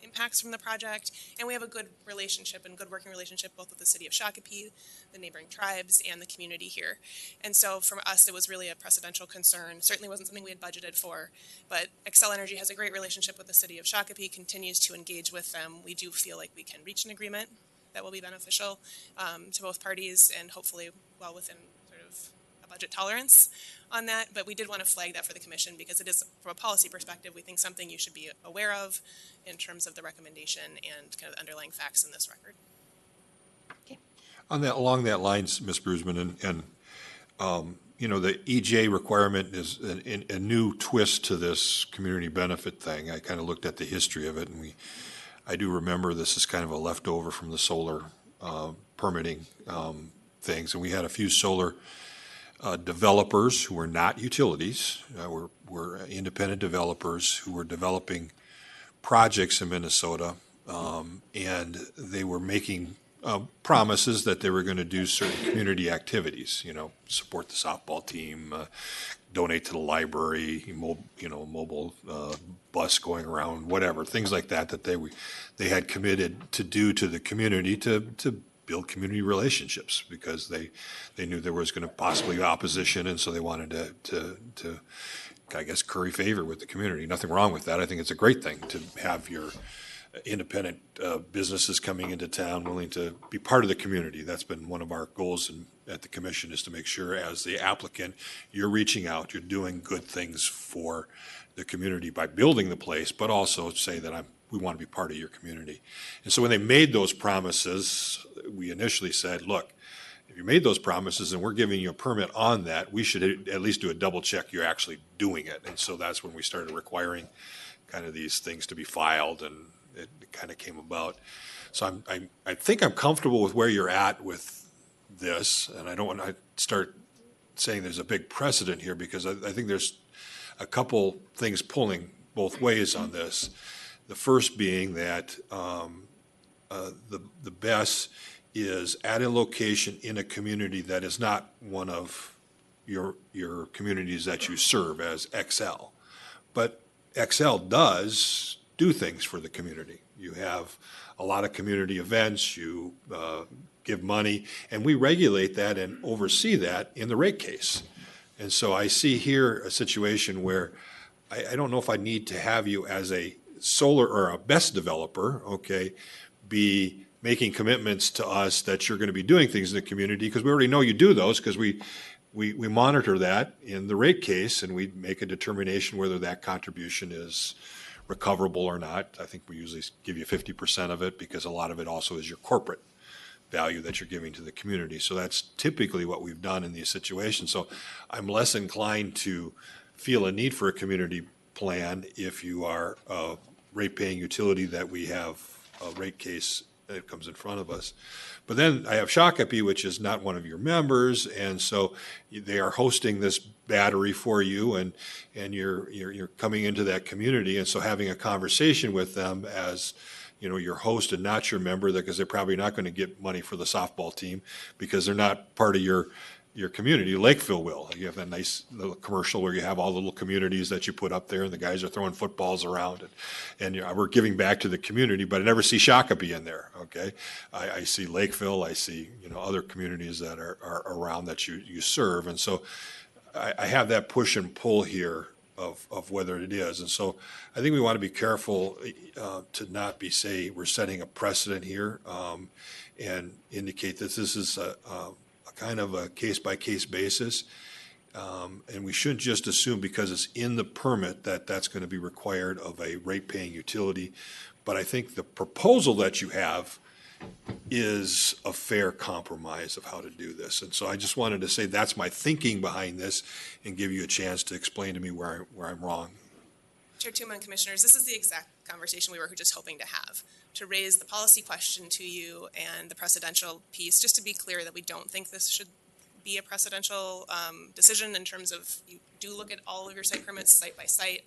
impacts from the project, and we have a good relationship and good working relationship both with the city of Shakopee, the neighboring tribes, and the community here. And so for us, it was really a precedential concern. Certainly wasn't something we had budgeted for, but Xcel Energy has a great relationship with the city of Shakopee, continues to engage with them. We do feel like we can reach an agreement that will be beneficial to both parties and hopefully well within sort of a budget tolerance on that. But we did want to flag that for the commission because it is, from a policy perspective, we think something you should be aware of in terms of the recommendation and kind of the underlying facts in this record. Okay. Along that lines, Ms. Brusman, and the EJ requirement is a new twist to this community benefit thing. I kind of looked at the history of it, and I do remember this is kind of a leftover from the solar permitting things, and we had a few solar developers who were not utilities, were independent developers who were developing projects in Minnesota, and they were making promises that they were going to do certain community activities, support the softball team, donate to the library, mobile bus going around, whatever, things like that they had committed to do to the community to build community relationships because they knew there was going to possibly be opposition, and so they wanted to I guess curry favor with the community. Nothing wrong with that. I think it's a great thing to have your independent businesses coming into town willing to be part of the community. That's been one of our goals at the commission, is to make sure as the applicant you're reaching out, you're doing good things for the community by building the place, but also say that we want to be part of your community. And so when they made those promises, we initially said, look, if you made those promises and we're giving you a permit on that, we should at least do a double check you're actually doing it. And so that's when we started requiring kind of these things to be filed, and it kind of came about. So I think I'm comfortable with where you're at with this, and I don't want to start saying there's a big precedent here because I think there's a couple things pulling both ways on this. The first being that the best is at a location in a community that is not one of your communities that you serve as Xcel. But Xcel does do things for the community. You have a lot of community events, you give money, and we regulate that and oversee that in the rate case. And so I see here a situation where I don't know if I need to have you as a solar or a BESS developer, okay, be making commitments to us that you're going to be doing things in the community, because we already know you do those, because we monitor that in the rate case and we make a determination whether that contribution is recoverable or not. I think we usually give you 50% of it because a lot of it also is your corporate value that you're giving to the community. So that's typically what we've done in these situations. So I'm less inclined to feel a need for a community plan if you are a rate-paying utility that we have a rate case that comes in front of us. But then I have Shakopee, which is not one of your members, and so they are hosting this battery for you, and you're coming into that community, and so having a conversation with them as your host and not your member, because they're probably not going to get money for the softball team because they're not part of your community. Lakeville will. You have that nice little commercial where you have all the little communities that you put up there, and the guys are throwing footballs around, and we're giving back to the community, but I never see Shakopee in there, okay? I see Lakeville, I see, other communities that are around that you serve, and so I have that push and pull here of whether it is. And so I think we want to be careful to not be, say, we're setting a precedent here and indicate that this is a kind of a case-by-case basis. And we shouldn't just assume because it's in the permit that that's going to be required of a rate-paying utility. But I think the proposal that you have is a fair compromise of how to do this. And so I just wanted to say that's my thinking behind this and give you a chance to explain to me where I'm wrong. Chair Tuma and Commissioners, this is the exact conversation we were just hoping to have, to raise the policy question to you and the precedential piece, just to be clear that we don't think this should be a precedential decision in terms of you do look at all of your site permits site by site,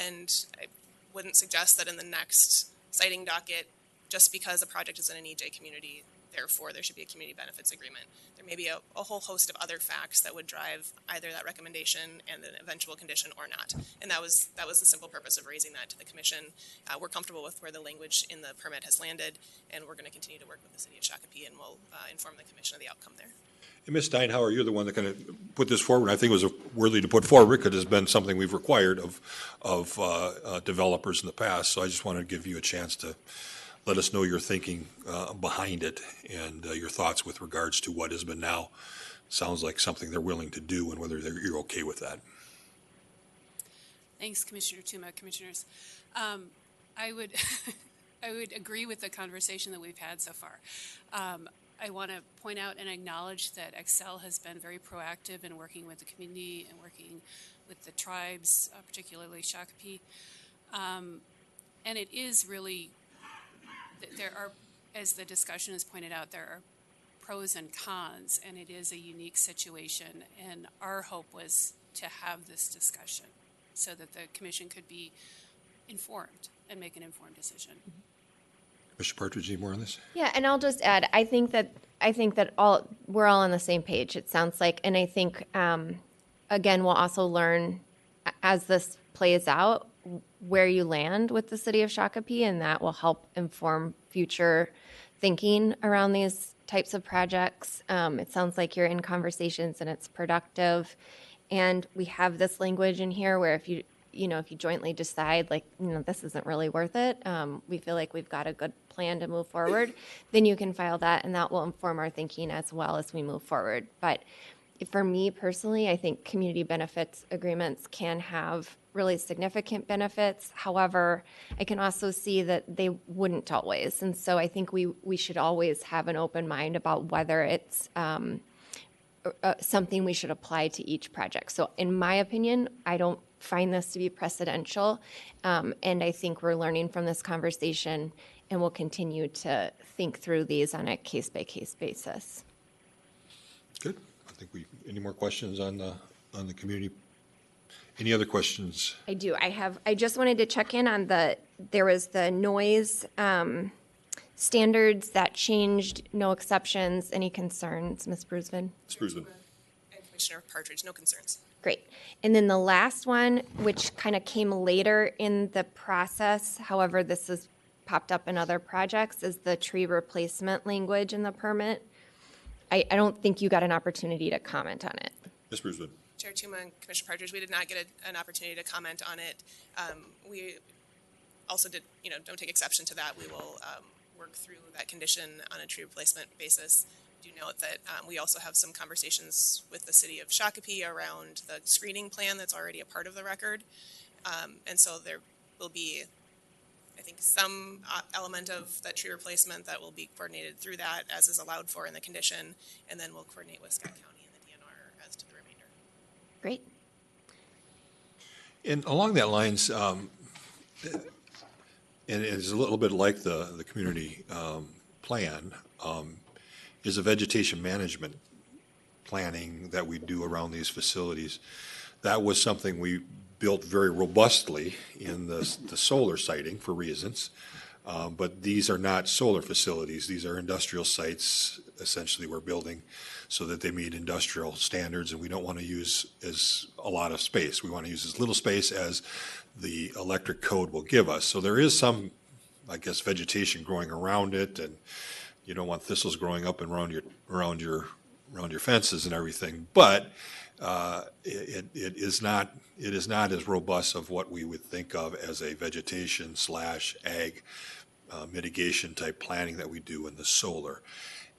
and I wouldn't suggest that in the next siting docket, just because a project is in an EJ community, therefore there should be a community benefits agreement. There may be a whole host of other facts that would drive either that recommendation and an eventual condition or not. And that was the simple purpose of raising that to the commission. We're comfortable with where the language in the permit has landed, and we're going to continue to work with the city of Shakopee, and we'll inform the commission of the outcome there. And Ms. Steinhauer, you're the one that kind of put this forward. I think it was worthy to put forward because it's been something we've required of developers in the past. So I just wanted to give you a chance to let us know your thinking behind it and your thoughts with regards to what has been now sounds like something they're willing to do and whether you're okay with that. Thanks, Commissioner Tuma. Commissioners, I would I would agree with the conversation that we've had so far. I want to point out and acknowledge that Xcel has been very proactive in working with the community and working with the tribes, particularly Shakopee. And it is really, there are, as the discussion has pointed out, there are pros and cons, and it is a unique situation. And our hope was to have this discussion so that the commission could be informed and make an informed decision. Mr. Partridge, any more on this? Yeah, and I'll just add, I think that we're all on the same page, it sounds like. And I think, again, we'll also learn as this plays out where you land with the city of Shakopee, and that will help inform future thinking around these types of projects. It sounds like you're in conversations and it's productive. And we have this language in here where if you jointly decide, like, this isn't really worth it, we feel like we've got a good plan to move forward, then you can file that, and that will inform our thinking as well as we move forward. But for me personally, I think community benefits agreements can have really significant benefits. However, I can also see that they wouldn't always. And so I think we should always have an open mind about whether it's something we should apply to each project. So in my opinion, I don't find this to be precedential. And I think we're learning from this conversation, and we'll continue to think through these on a case-by-case basis. Good. I think any more questions on the community? Any other questions? I do. I just wanted to check in on there was the noise standards that changed, no exceptions. Any concerns, Ms. Brusman? Ms. Brusman. And Commissioner Partridge, no concerns. Great. And then the last one, which kind of came later in the process, however, this has popped up in other projects, is the tree replacement language in the permit. I don't think you got an opportunity to comment on it. Ms. Brusman. Chair Tuma and Commissioner Partridge, we did not get an opportunity to comment on it. We also don't take exception to that. We will work through that condition on a tree replacement basis. Do note that we also have some conversations with the city of Shakopee around the screening plan that's already a part of the record. And so there will be, I think, some element of that tree replacement that will be coordinated through that, as is allowed for in the condition, and then we'll coordinate with Scott County and the DNR as to the remainder. Great. And along that lines, and it's a little bit like the community plan, is a vegetation management planning that we do around these facilities. That was something we built very robustly in the solar siting for reasons, but these are not solar facilities. These are industrial sites, essentially, we're building so that they meet industrial standards, and we don't want to use a lot of space. We want to use as little space as the electric code will give us. So there is some, I guess, vegetation growing around it, and you don't want thistles growing up and around your around your fences and everything. But it is not as robust of what we would think of as a vegetation / ag mitigation type planning that we do in the solar.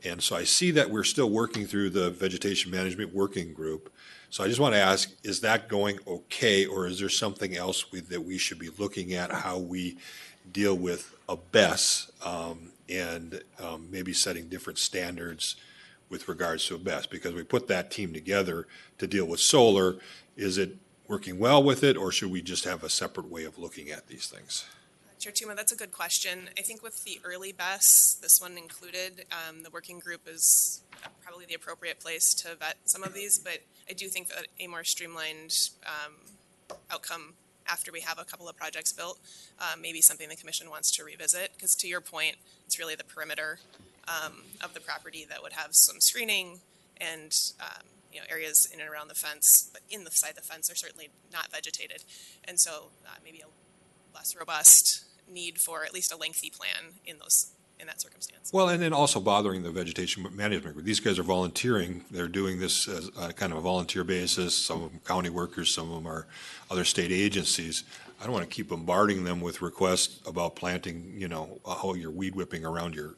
And so I see that we're still working through the vegetation management working group. So I just want to ask, is that going okay, or is there something else that we should be looking at, how we deal with a BESS and maybe setting different standards with regards to a BESS? Because we put that team together to deal with solar. Is it working well with it, or should we just have a separate way of looking at these things? Chair Tuma, that's a good question. I think with the early BESS, this one included, the working group is probably the appropriate place to vet some of these, but I do think that a more streamlined outcome after we have a couple of projects built may be something the commission wants to revisit, because to your point, it's really the perimeter of the property that would have some screening and areas in and around the fence, but inside the fence are certainly not vegetated, and so maybe a less robust need for at least a lengthy plan in that circumstance. Well, and then also bothering the vegetation management group. These guys are volunteering. They're doing this as a kind of a volunteer basis. Some of them county workers, some of them are other state agencies. I don't want to keep bombarding them with requests about planting, how you're weed whipping around your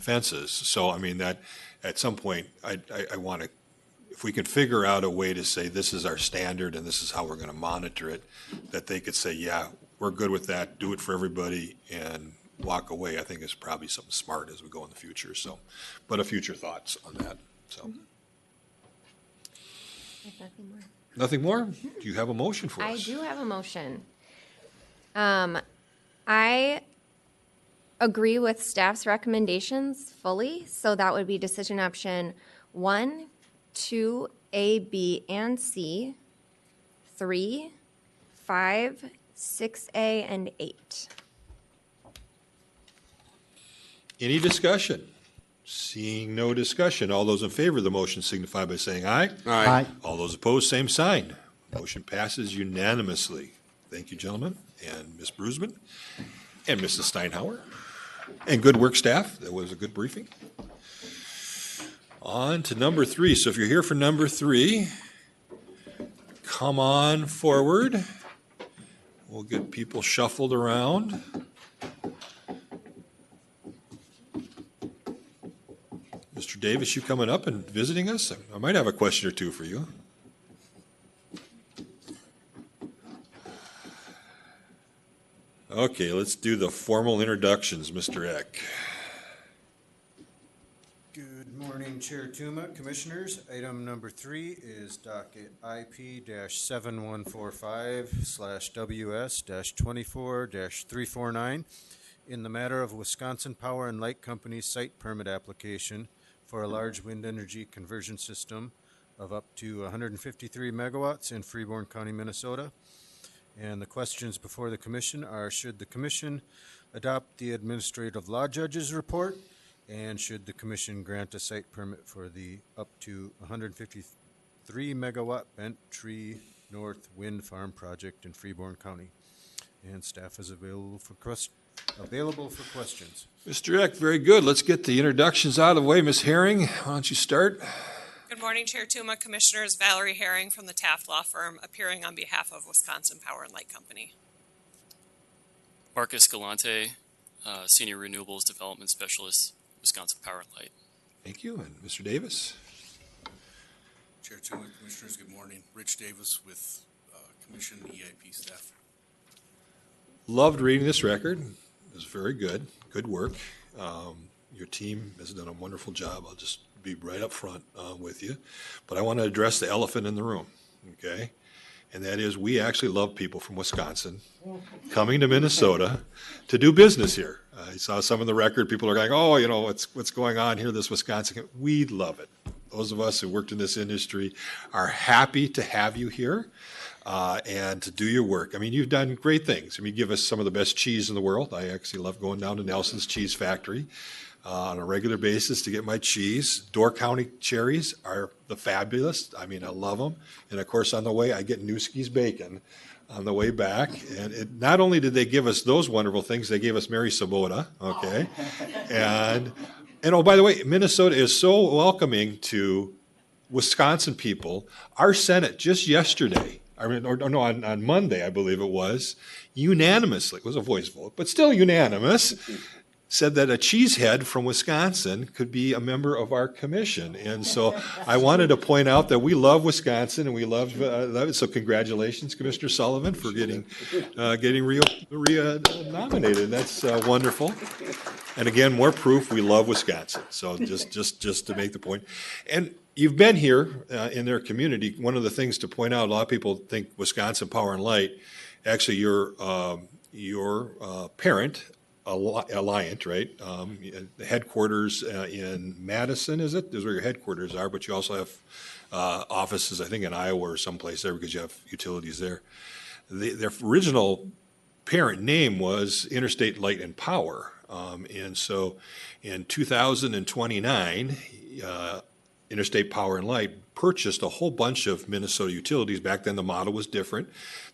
fences. So, I mean, that at some point, I want to, if we can figure out a way to say this is our standard and this is how we're going to monitor it, that they could say, yeah, we're good with that, do it for everybody, and walk away, I think is probably something smart as we go in the future. So, but a future thoughts on that. So, Nothing more. Nothing more? Do you have a motion for us? I do have a motion. I agree with staff's recommendations fully, so that would be decision option 1, 2, A, B, and C, 3, 5, 6A, and 8. Any discussion? Seeing no discussion, all those in favor of the motion signify by saying aye. Aye. All those opposed, same sign. Motion passes unanimously. Thank you, gentlemen, and Ms. Brusman, and Mrs. Steinhauer, and good work, staff. That was a good briefing. On to number 3. So if you're here for number 3, come on forward. We'll get people shuffled around. Mr. Davis, you coming up and visiting us? I might have a question or two for you. Okay, let's do the formal introductions, Mr. Eck. Good morning, Chair Tuma, Commissioners. Item number 3 is docket IP-715/WS-24-349 in the matter of Wisconsin Power and Light Company's site permit application for a large wind energy conversion system of up to 153 megawatts in Freeborn County, Minnesota. And the questions before the Commission are, should the Commission adopt the Administrative Law Judge's report? And should the Commission grant a site permit for the up to 153 megawatt Bent Tree North Wind Farm project in Freeborn County? And staff is available for questions. Mr. Eck, very good. Let's get the introductions out of the way. Ms. Herring, why don't you start? Good morning, Chair Tuma, Commissioners. Valerie Herring from the Taft Law Firm, appearing on behalf of Wisconsin Power and Light Company. Marcus Galante, Senior Renewables Development Specialist, Wisconsin Power and Light. Thank you. And Mr. Davis? Chair Tuma, Commissioners, good morning. Rich Davis with Commission EIP staff. Loved reading this record. It was very good. Good work. Your team has done a wonderful job. I'll just be right up front with you. But I want to address the elephant in the room, okay? And that is, we actually love people from Wisconsin coming to Minnesota to do business here. I saw some of the record. People are going, oh, what's going on here, this Wisconsin. We love it. Those of us who worked in this industry are happy to have you here. And to do your work. I mean, you've done great things. I mean, you give us some of the best cheese in the world. I actually love going down to Nelson's Cheese Factory on a regular basis to get my cheese. Door County cherries are the fabulous. I mean, I love them. And of course, on the way, I get Newski's bacon on the way back. And not only did they give us those wonderful things, they gave us Mary Sabota, okay? And And oh, by the way, Minnesota is so welcoming to Wisconsin people. Our Senate just yesterday, I mean, or no, on Monday, I believe it was, unanimously, it was a voice vote, but still unanimous, said that a cheesehead from Wisconsin could be a member of our commission. And so I wanted to point out that we love Wisconsin and we love it. So congratulations, Commissioner Sullivan, for getting nominated. That's wonderful. And again, more proof we love Wisconsin. So just to make the point. And you've been here in their community. One of the things to point out, a lot of people think Wisconsin Power and Light. Actually, your parent, Alliant, right? The headquarters in Madison, is it? Those where your headquarters are, but you also have offices, I think, in Iowa or someplace there because you have utilities there. Their original parent name was Interstate Light and Power. And so in 2029, Interstate Power and Light purchased a whole bunch of Minnesota utilities. Back then, the model was different.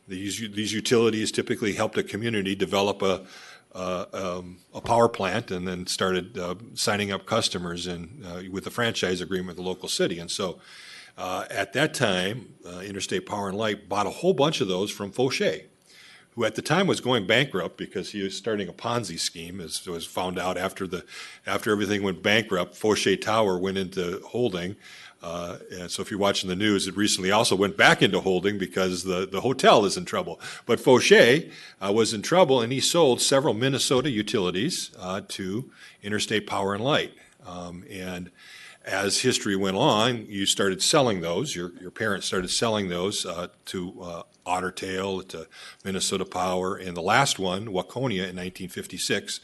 These utilities typically helped a community develop a power plant and then started signing up customers with a franchise agreement with the local city. And so at that time, Interstate Power and Light bought a whole bunch of those from Fauché, who at the time was going bankrupt because he was starting a Ponzi scheme, as was found out after everything went bankrupt. Fauché Tower went into holding. And so if you're watching the news, it recently also went back into holding because the hotel is in trouble. But Fauché was in trouble, and he sold several Minnesota utilities to Interstate Power and Light. And as history went on, you started selling those. Your parents started selling those to Otter Tail, to Minnesota Power, and the last one, Waconia, in 1956,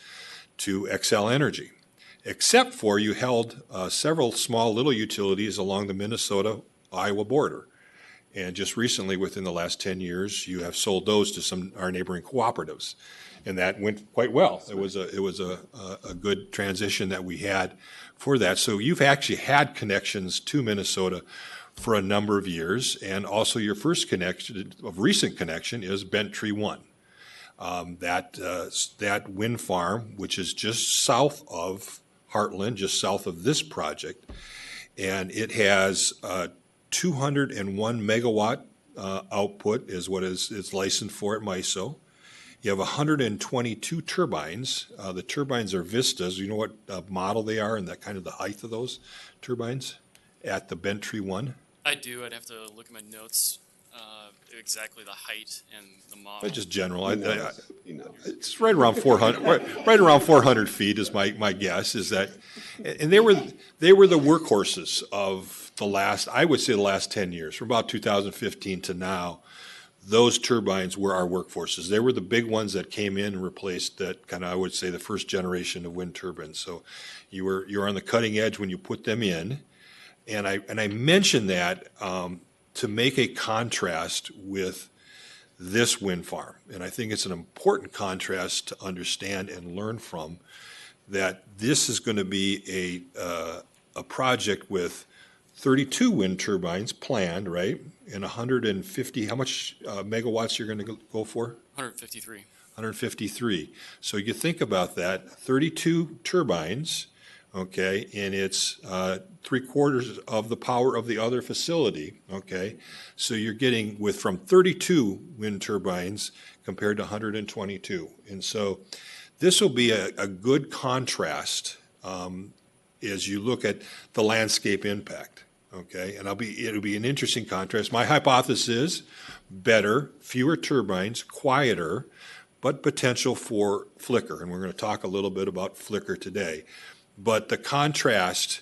to Xcel Energy. Except for you held several small little utilities along the Minnesota-Iowa border. And just recently, within the last 10 years, you have sold those to our neighboring cooperatives. And that went quite well. It was a good transition that we had for that. So you've actually had connections to Minnesota for a number of years. And also your first connection, of recent connection, is Bent Tree 1. That wind farm, which is just south of Heartland, just south of this project, and it has 201 megawatt output is what is licensed for at MISO. You have 122 turbines. The turbines are Vistas. You know what model they are and that kind of the height of those turbines at the Bent Tree 1? I do. I'd have to look at my notes, exactly the height and the model. But just general. It's right around 400. Right around 400 feet is my guess. Is that, and they were the workhorses of the last, I would say, the last 10 years, from about 2015 to now. Those turbines were our workforces. They were the big ones that came in and replaced that kind of, I would say, the first generation of wind turbines. So you were on the cutting edge when you put them in, and I mentioned that to make a contrast with this wind farm. And I think it's an important contrast to understand and learn from, that this is going to be a project with 32 wind turbines planned, right? And 150, how much megawatts you're going to go for? 153. 153. So you think about that, 32 turbines, okay, and it's 3/4 of the power of the other facility, okay? So you're getting from 32 wind turbines compared to 122. And so this will be a good contrast as you look at the landscape impact, okay? And it'll be an interesting contrast. My hypothesis is better, fewer turbines, quieter, but potential for flicker. And we're going to talk a little bit about flicker today. But the contrast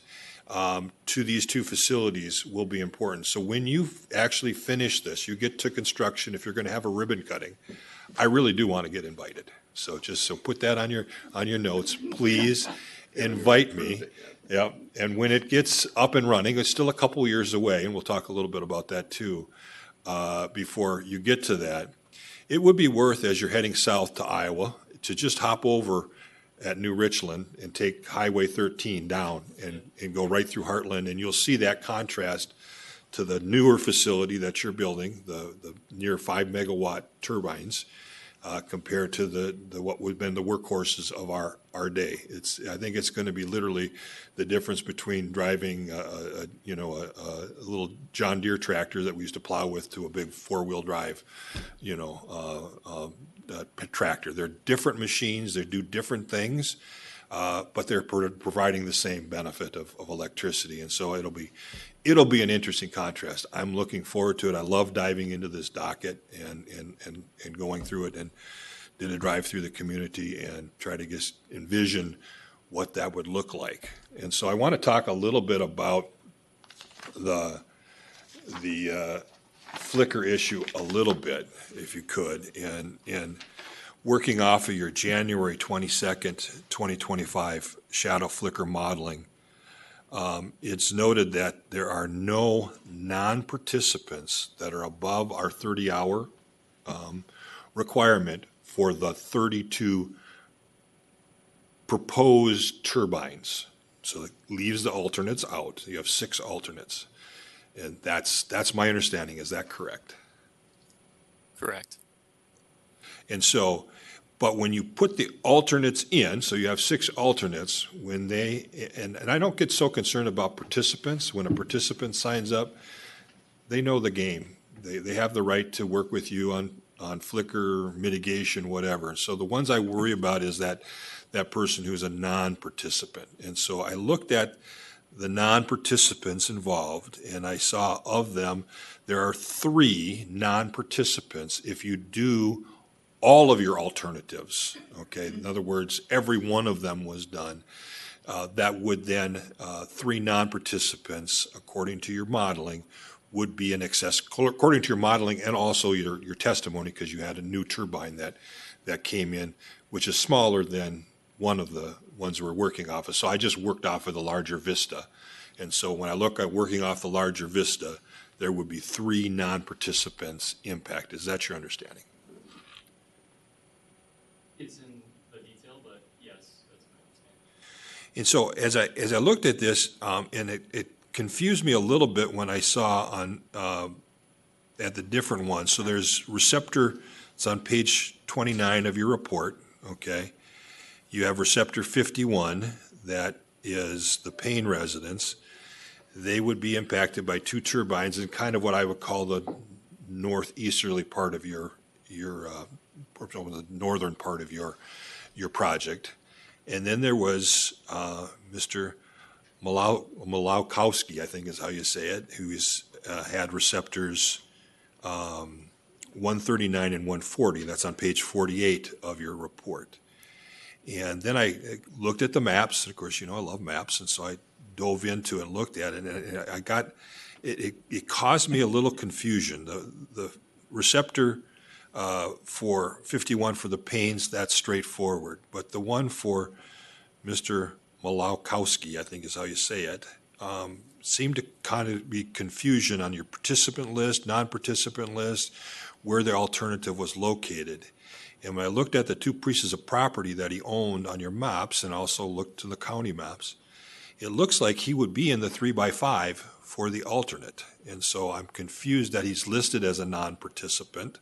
to these two facilities will be important. So when you actually finish this, you get to construction, if you're going to have a ribbon cutting, I really do want to get invited. So put that on your notes. Please invite me. Yeah. And when it gets up and running, it's still a couple years away, and we'll talk a little bit about that too before you get to that. It would be worth, as you're heading south to Iowa, to just hop over at New Richland and take Highway 13 down and go right through Heartland, and you'll see that contrast to the newer facility that you're building, the near 5 megawatt turbines. compared to the what would have been the workhorses of our day. I think it's going to be literally the difference between driving a little John Deere tractor that we used to plow with to a big four-wheel drive, tractor. They're different machines. They do different things, but they're providing the same benefit of electricity. And so it'll be an interesting contrast. I'm looking forward to it. I love diving into this docket and going through it, and did a drive through the community and try to just envision what that would look like. And so I want to talk a little bit about the flicker issue a little bit, if you could, and working off of your January 22nd, 2025 shadow flicker modeling. It's noted that there are no non-participants that are above our 30-hour requirement for the 32 proposed turbines. So it leaves the alternates out. You have 6 alternates. And that's my understanding. Is that correct? Correct. And so, but when you put the alternates in, so you have 6 alternates, and I don't get so concerned about participants. When a participant signs up, they know the game. They have the right to work with you on flicker, mitigation, whatever. So the ones I worry about is that person who's a non-participant. And so I looked at the non-participants involved, and I saw of them, there are 3 non-participants if you do all of your alternatives, okay? In other words, every one of them was done. That would then, 3 non-participants, according to your modeling, would be in excess, according to your modeling and also your testimony, because you had a new turbine that came in, which is smaller than one of the ones we're working off of. So I just worked off of the larger Vista. And so when I look at working off the larger Vista, there would be 3 non-participants impacted. Is that your understanding? It's in the detail, but yes, that's my understanding. And so as I looked at this, and it confused me a little bit when I saw on at the different ones. So there's receptor, it's on page 29 of your report, okay? You have receptor 51, that is the Payne residence. They would be impacted by 2 turbines in kind of what I would call the northeasterly part of your the northern part of your project. And then there was Mr. Malowkowski, I think is how you say it, who had receptors 139 and 140. That's on page 48 of your report. And then I looked at the maps. Of course, I love maps, and so I dove into it and looked at it, and I got it caused me a little confusion. The receptor for 51 for the Paynes, that's straightforward, but the one for Mr. Malowkowski, I think is how you say it, seemed to kind of be confusion on your participant list, non-participant list, where the alternative was located. And when I looked at the 2 pieces of property that he owned on your maps and also looked to the county maps, it looks like he would be in the 3x5 for the alternate. And so I'm confused that he's listed as a non-participant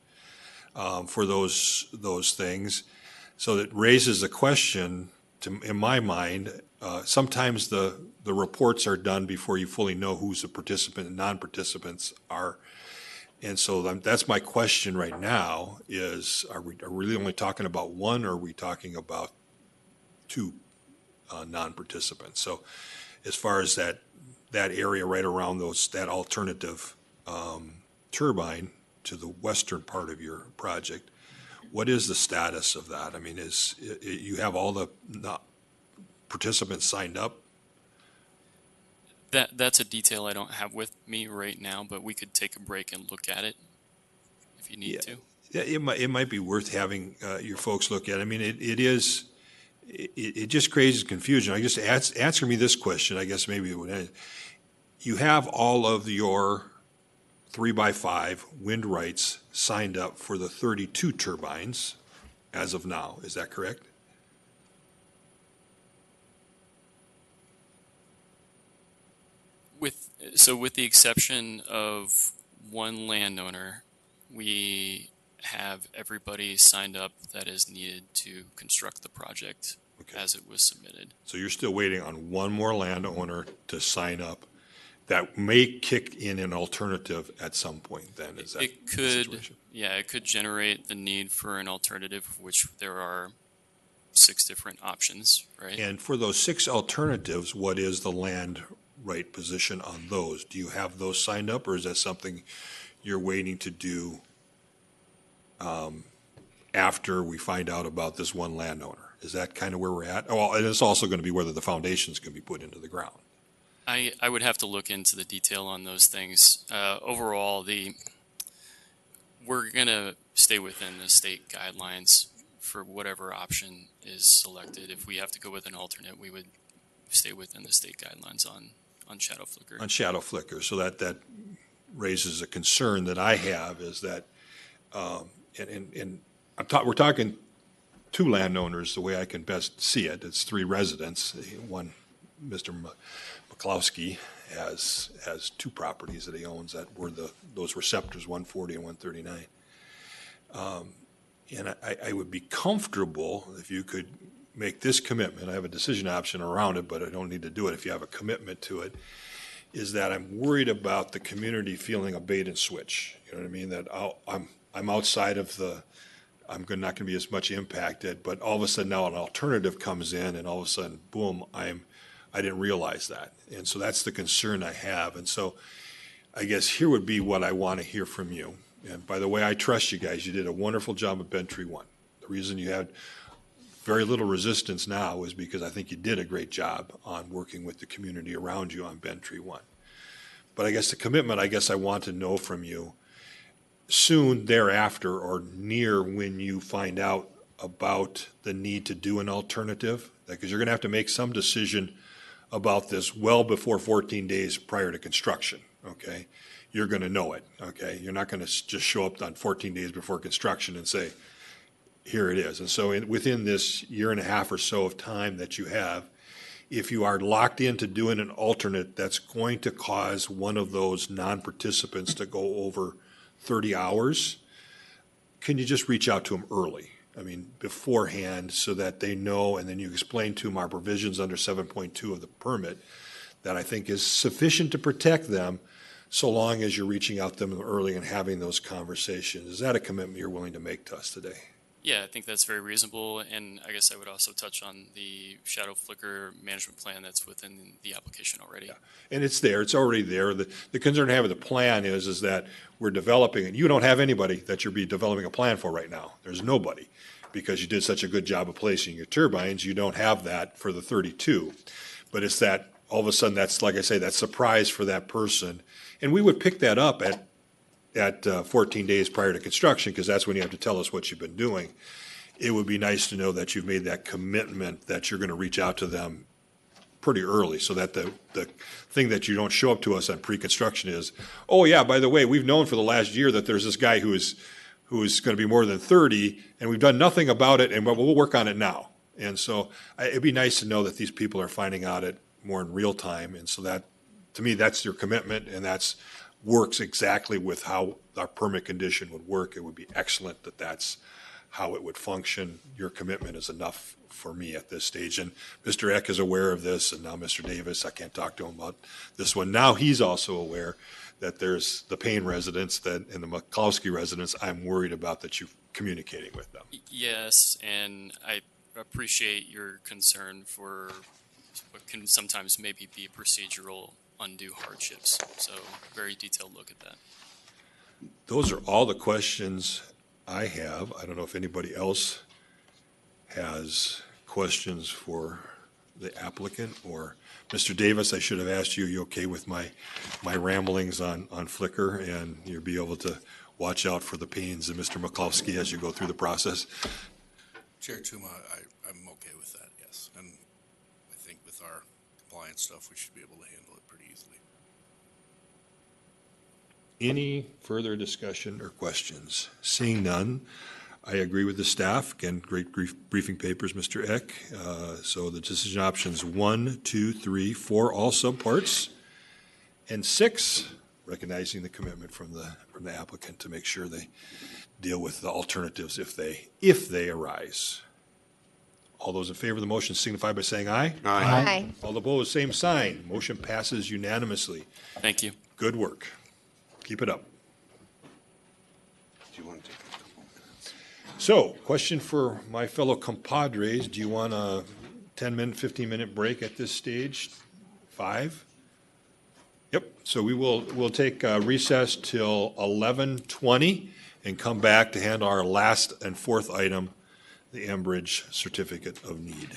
for those things. So that raises a question in my mind. Sometimes the reports are done before you fully know who's a participant and non-participants are. And so that's my question right now is, are we really only talking about 1, or are we talking about 2 non-participants? So as far as that area right around that alternative turbine to the western part of your project, what is the status of that? I mean, you have all the participants signed up? That's a detail I don't have with me right now, but we could take a break and look at it if you need to. Yeah, it might be worth having your folks look at. I mean, it just creates confusion. I just answer me this question. I guess maybe it would end. You have all of your 3x5 wind rights signed up for the 32 turbines as of now. Is that correct? With the exception of one landowner, we have everybody signed up that is needed to construct the project as it was submitted. So you're still waiting on one more landowner to sign up that may kick in an alternative at some point then, is that It the could, situation? yeah, it could generate the need for an alternative, which there are 6 different options, right? And for those 6 alternatives, what is the land right position on those? Do you have those signed up, or is that something you're waiting to do after we find out about this one landowner? Is that kind of where we're at? Well, and it's also going to be whether the foundations can be put into the ground. I would have to look into the detail on those things. Overall, we're going to stay within the state guidelines for whatever option is selected. If we have to go with an alternate, we would stay within the state guidelines on shadow flicker. On shadow flicker, so that raises a concern that I have is that, and we're talking 2 landowners the way I can best see it. It's 3 residents. One, Mr. McCloskey has 2 properties that he owns that were those receptors, 140 and 139. And I would be comfortable if you could make this commitment. I have a decision option around it, but I don't need to do it if you have a commitment to it, is that I'm worried about the community feeling a bait and switch. You know what I mean? That I'm outside of I'm not going to be as much impacted, but all of a sudden now an alternative comes in and all of a sudden, boom, I didn't realize that. And so that's the concern I have. And so I guess here would be what I want to hear from you. And by the way, I trust you guys. You did a wonderful job at Bent Tree 1. The reason you had very little resistance now is because I think you did a great job on working with the community around you on Bent Tree 1. But I guess the commitment, I want to know from you soon thereafter or near when you find out about the need to do an alternative, because you're going to have to make some decision about this well before 14 days prior to construction, okay? You're going to know it, okay? You're not going to just show up on 14 days before construction and say, here it is. And so within this year and a half or so of time that you have, if you are locked into doing an alternate that's going to cause one of those non-participants to go over 30 hours, can you just reach out to them early? I mean, beforehand, so that they know, and then you explain to them our provisions under 7.2 of the permit that I think is sufficient to protect them, so long as you're reaching out to them early and having those conversations. Is that a commitment you're willing to make to us today? Yeah, I think that's very reasonable, and I guess I would also touch on the shadow flicker management plan that's within the application already. Yeah. And it's there, it's already there. The concern I have with the plan is that we're developing, and you don't have anybody that you'll be developing a plan for right now. There's nobody, because you did such a good job of placing your turbines. You don't have that for the 32. But it's that, all of a sudden, that's, like I say, that surprise for that person. And we would pick that up at 14 days prior to construction, because that's when you have to tell us what you've been doing. It would be nice to know that you've made that commitment, that you're going to reach out to them pretty early, so that the thing that you don't show up to us on pre-construction is, oh yeah, by the way, we've known for the last year that there's this guy who is going to be more than 30, and we've done nothing about it, and we'll work on it now. And so it'd be nice to know that these people are finding out it more in real time, and so that, to me, that's your commitment, and that's works exactly with how our permit condition would work. It would be excellent that that's how it would function. Your commitment is enough for me at this stage. And Mr. Eck is aware of this, and now Mr. Davis, I can't talk to him about this one. Now he's also aware that there's the Payne residents and the McCloskey residents I'm worried about, that you're communicating with them. Yes, and I appreciate your concern for what can sometimes maybe be procedural undue hardships. So very detailed look at that. Those are all the questions I have. I don't know if anybody else has questions for the applicant, or Mr. Davis, I should have asked you, you okay with my ramblings on Flickr, and you'll be able to watch out for the pains of Mr. McCloskey as you go through the process? Chair Tuma, I'm okay with that, yes. And I think with our compliance stuff, we should be able to handle it pretty easily. Any further discussion or questions? Seeing none, I agree with the staff. Again, great briefing papers, Mr. Eck. So the decision options 1, 2, 3, 4, all subparts, and 6, recognizing the commitment from the applicant to make sure they deal with the alternatives if they arise. All those in favor of the motion signify by saying aye. Aye. All opposed, same sign. Motion passes unanimously. Thank you. Good work. Keep it up. Do you want to take a couple minutes? So, question for my fellow compadres. Do you want a 10-minute, 15-minute break at this stage? 5? Yep. So we'll take a recess till 11:20 and come back to handle our last and fourth item, the Enbridge Certificate of Need.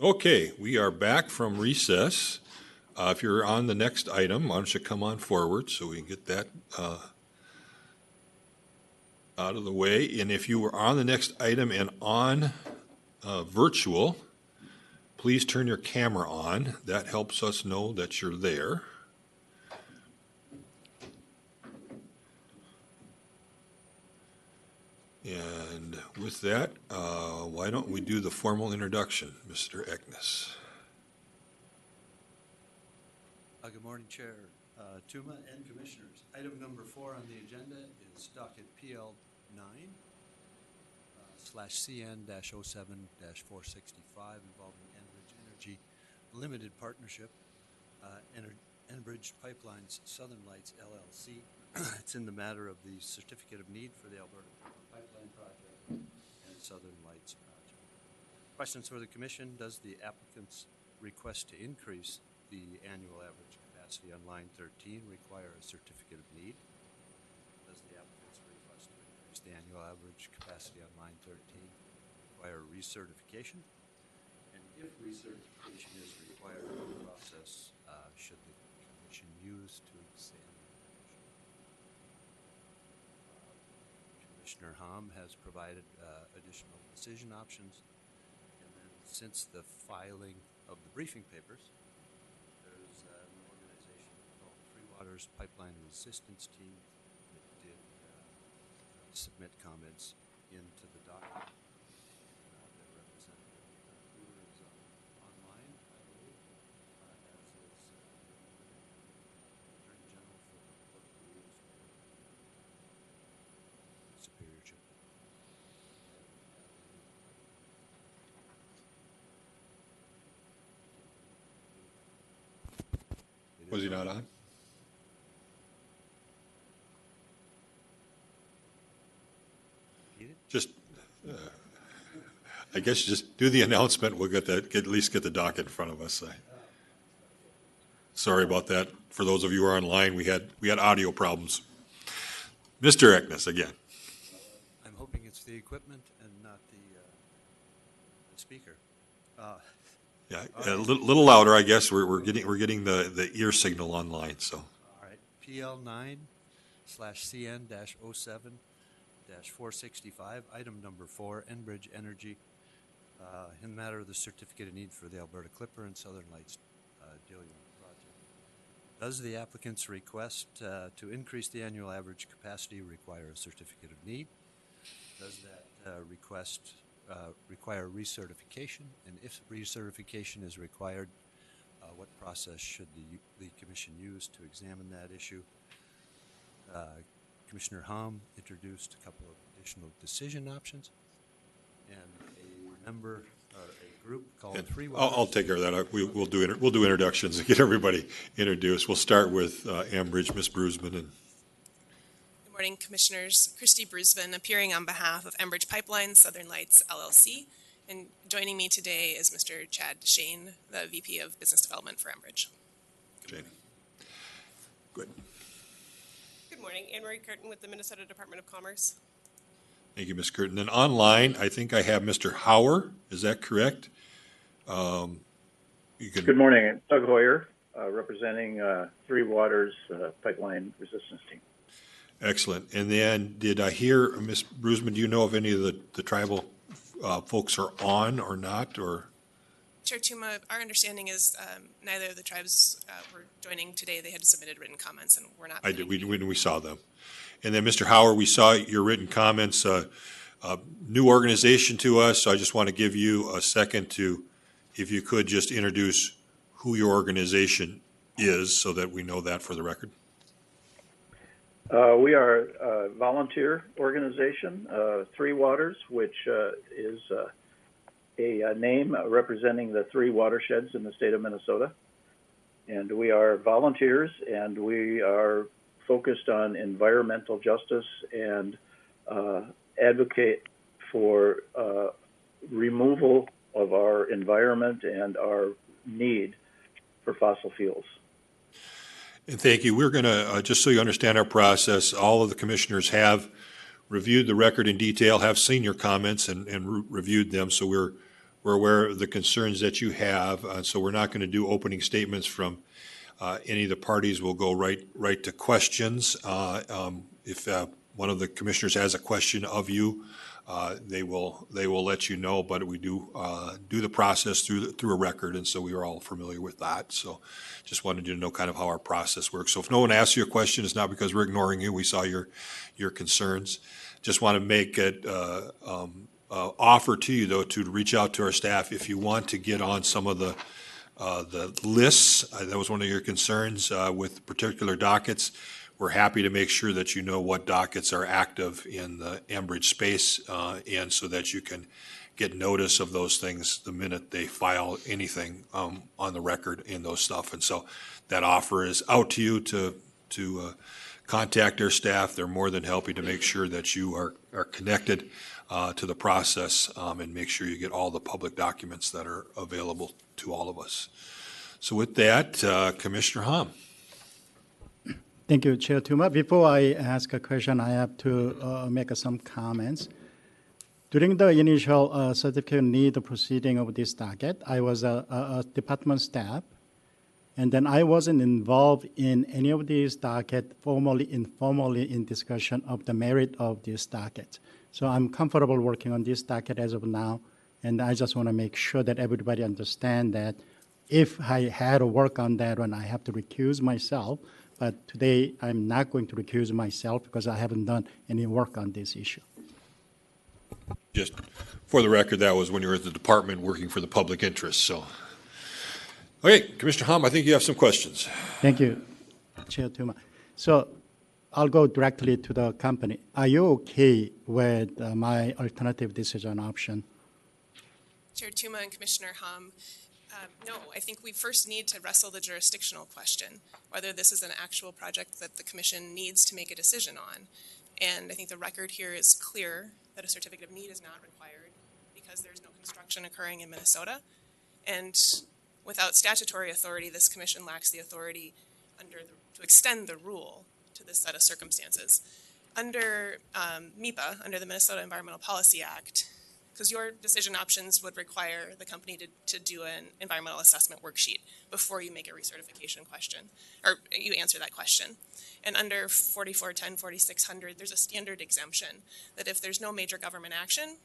Okay, we are back from recess. If you're on the next item, why don't you come on forward so we can get that out of the way. And if you were on the next item and on virtual, please turn your camera on. That helps us know that you're there. And with that, why don't we do the formal introduction, Mr. Eknes? Good morning, Chair Tuma and Commissioners. Item number 4 on the agenda is docket PL 9/CN-07-465 involving Enbridge Energy Limited Partnership, Enbridge Pipelines Southern Lights LLC. It's in the matter of the certificate of need for the Alberta Pipeline Project and Southern Lights Project. Questions for the Commission. Does the applicant's request to increase the annual average capacity on line 13 require a certificate of need? Does the applicant's request to increase the annual average capacity on line 13 require recertification? And if recertification is required, what process should the Commission use to examine the issue? Commissioner Hom has provided additional decision options. And then since the filing of the briefing papers, there's an organization called Freewater's Pipeline Resistance Team that did submit comments into the document. Their representative Hoover is online, I believe, as is Attorney General for Port Louis, Superiorship. Was he not on? Just, I guess just do the announcement. We'll get that, at least get the docket in front of us. Sorry about that. For those of you who are online, we had audio problems. Mr. Eknes again. I'm hoping it's the equipment and not the speaker. Yeah, a little louder, I guess. We're getting the ear signal online. So. All right, PL 9/CN-07-465, item number 4, Enbridge Energy, in the matter of the certificate of need for the Alberta Clipper and Southern Lights Diluent project. Does the applicant's request to increase the annual average capacity require a certificate of need? Does that request require recertification? And if recertification is required, what process should the Commission use to examine that issue? Commissioner Hom introduced a couple of additional decision options, and a group called Freeborn. I'll take care of that. We'll do introductions and get everybody introduced. We'll start with Enbridge, Ms. Brusman. Good morning, Commissioners. Christy Brusman, appearing on behalf of Enbridge Pipelines Southern Lights LLC, and joining me today is Mr. Chad Shane, the VP of Business Development for Enbridge. Shane. Good. Good morning, Anne-Marie Curtin with the Minnesota Department of Commerce. Thank you, Ms. Curtin. And online, I think I have Mr. Hauer. Is that correct? Good morning. Doug Hoyer, representing Three Waters Pipeline Resistance Team. Excellent. And then did I hear, Ms. Brusman, do you know if any of the tribal folks are on or not? Or Chair Tuma, our understanding is neither of the tribes were joining today. They had submitted written comments, and we're not. I did. We saw them. And then, Mr. Hauer, we saw your written comments. New organization to us, so I just want to give you a second to, if you could, just introduce who your organization is so that we know that for the record. We are a volunteer organization, Three Waters, which is a name representing the three watersheds in the state of Minnesota. And we are volunteers, and we are focused on environmental justice and advocate for removal of our environment and our need for fossil fuels. And thank you. We're going to, just so you understand our process, all of the commissioners have reviewed the record in detail, have seen your comments and reviewed them. So we're we're aware of the concerns that you have, so we're not going to do opening statements from any of the parties. We'll go right to questions. If one of the commissioners has a question of you, they will let you know, but we do the process through a record, and so we are all familiar with that. So just wanted you to know kind of how our process works. So if no one asks you a question, it's not because we're ignoring you. We saw your concerns. Just want to make it offer to you, though, to reach out to our staff if you want to get on some of the lists. That was one of your concerns with particular dockets. We're happy to make sure that you know what dockets are active in the Enbridge space, and so that you can get notice of those things the minute they file anything on the record in those stuff. And so that offer is out to you to contact our staff. They're more than happy to make sure that you are connected to the process and make sure you get all the public documents that are available to all of us. So with that, Commissioner Hom. Thank you, Chair Tuma. Before I ask a question, I have to make some comments. During the initial certificate need proceeding of this docket, I was a department staff, and then I wasn't involved in any of these docket, formally, informally, in discussion of the merit of this docket. So I'm comfortable working on this docket as of now, and I just want to make sure that everybody understand that if I had to work on that one, I have to recuse myself. But today, I'm not going to recuse myself because I haven't done any work on this issue. Just for the record, that was when you were at the department working for the public interest. So, okay, Commissioner Hom, I think you have some questions. Thank you, Chair Tuma. So I'll go directly to the company. Are you okay with my alternative decision option? Chair Tuma and Commissioner Hom, no, I think we first need to wrestle the jurisdictional question, whether this is an actual project that the Commission needs to make a decision on. And I think the record here is clear that a certificate of need is not required because there's no construction occurring in Minnesota. And without statutory authority, this Commission lacks the authority to extend the rule to this set of circumstances. Under MEPA, under the Minnesota Environmental Policy Act, because your decision options would require the company to do an environmental assessment worksheet before you make a recertification question, or you answer that question. And under 4410, 4600, there's a standard exemption that if there's no major government action,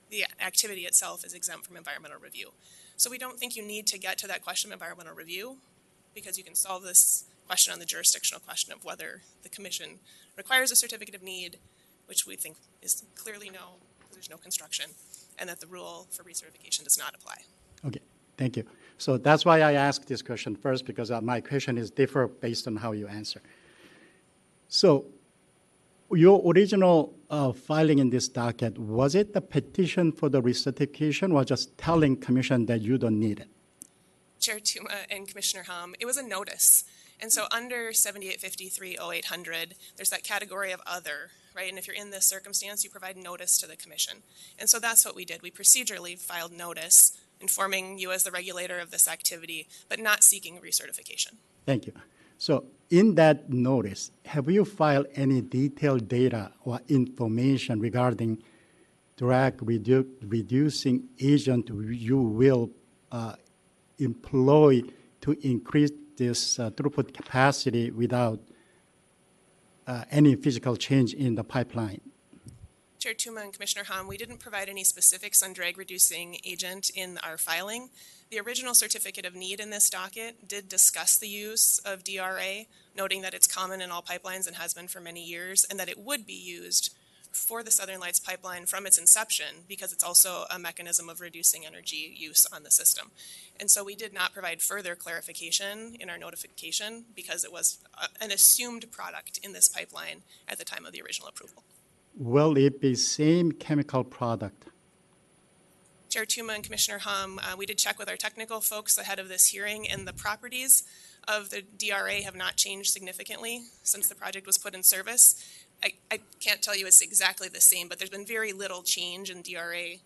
the activity itself is exempt from environmental review. So we don't think you need to get to that question of environmental review because you can solve this question on the jurisdictional question of whether the Commission requires a certificate of need, which we think is clearly no, there's no construction, and that the rule for recertification does not apply. Okay, thank you. So that's why I asked this question first, because my question is different based on how you answer. So your original filing in this docket, was it the petition for the recertification or just telling Commission that you don't need it? Chair Tuma and Commissioner Hom, it was a notice. And so under 7853-0800, there's that category of other, right? And if you're in this circumstance, you provide notice to the Commission. And so that's what we did. We procedurally filed notice informing you as the regulator of this activity, but not seeking recertification. Thank you. So in that notice, have you filed any detailed data or information regarding drag reducing agent you will employ to increase this throughput capacity without any physical change in the pipeline? Chair Tuma and Commissioner Hom, we didn't provide any specifics on drag reducing agent in our filing. The original certificate of need in this docket did discuss the use of DRA, noting that it's common in all pipelines and has been for many years, and that it would be used for the Southern Lights pipeline from its inception because it's also a mechanism of reducing energy use on the system. And so we did not provide further clarification in our notification because it was an assumed product in this pipeline at the time of the original approval. Will it be same chemical product? Chair Tuma and Commissioner Hom, we did check with our technical folks ahead of this hearing, and the properties of the DRA have not changed significantly since the project was put in service. I can't tell you it's exactly the same, but there's been very little change in DRA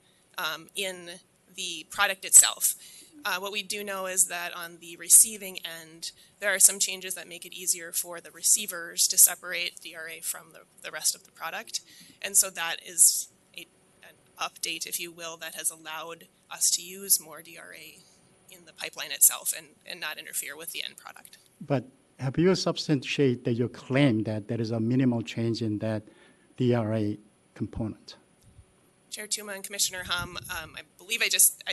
in the product itself. What we do know is that on the receiving end, there are some changes that make it easier for the receivers to separate DRA from the rest of the product. And so that is update, if you will, that has allowed us to use more DRA in the pipeline itself and not interfere with the end product. But have you substantiated your claim that there is a minimal change in that DRA component? Chair Tuma and Commissioner Hum, I believe I just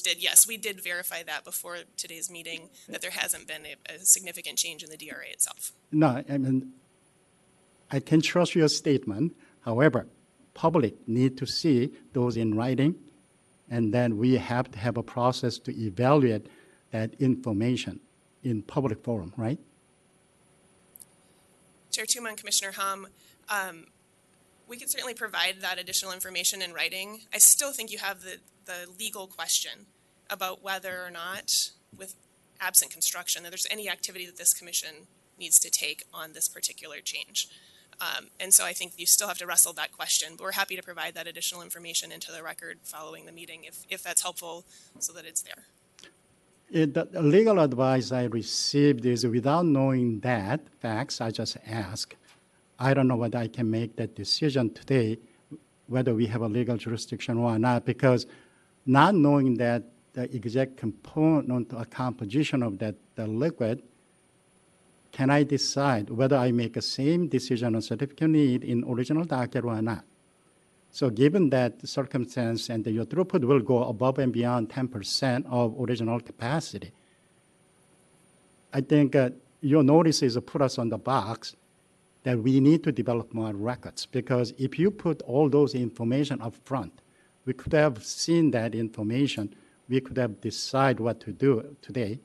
did. Yes, we did verify that before today's meeting, that there hasn't been a significant change in the DRA itself. No, I mean, I can trust your statement. However, public need to see those in writing, and then we have to have a process to evaluate that information in public forum, right? Chair Tuma and Commissioner Hum, we can certainly provide that additional information in writing. I still think you have the legal question about whether or not, with absent construction, that there's any activity that this commission needs to take on this particular change. And so I think you still have to wrestle that question, but we're happy to provide that additional information into the record following the meeting if that's helpful so that it's there. The legal advice I received is without knowing that facts, I just ask. I don't know whether I can make that decision today, whether we have a legal jurisdiction or not, because not knowing that the exact component or composition of that the liquid, can I decide whether I make the same decision on certificate of need in original docket or not? So given that circumstance and your throughput will go above and beyond 10% of original capacity, I think your notice is put us on the box that we need to develop more records, because if you put all those information up front, we could have seen that information, we could have decided what to do today,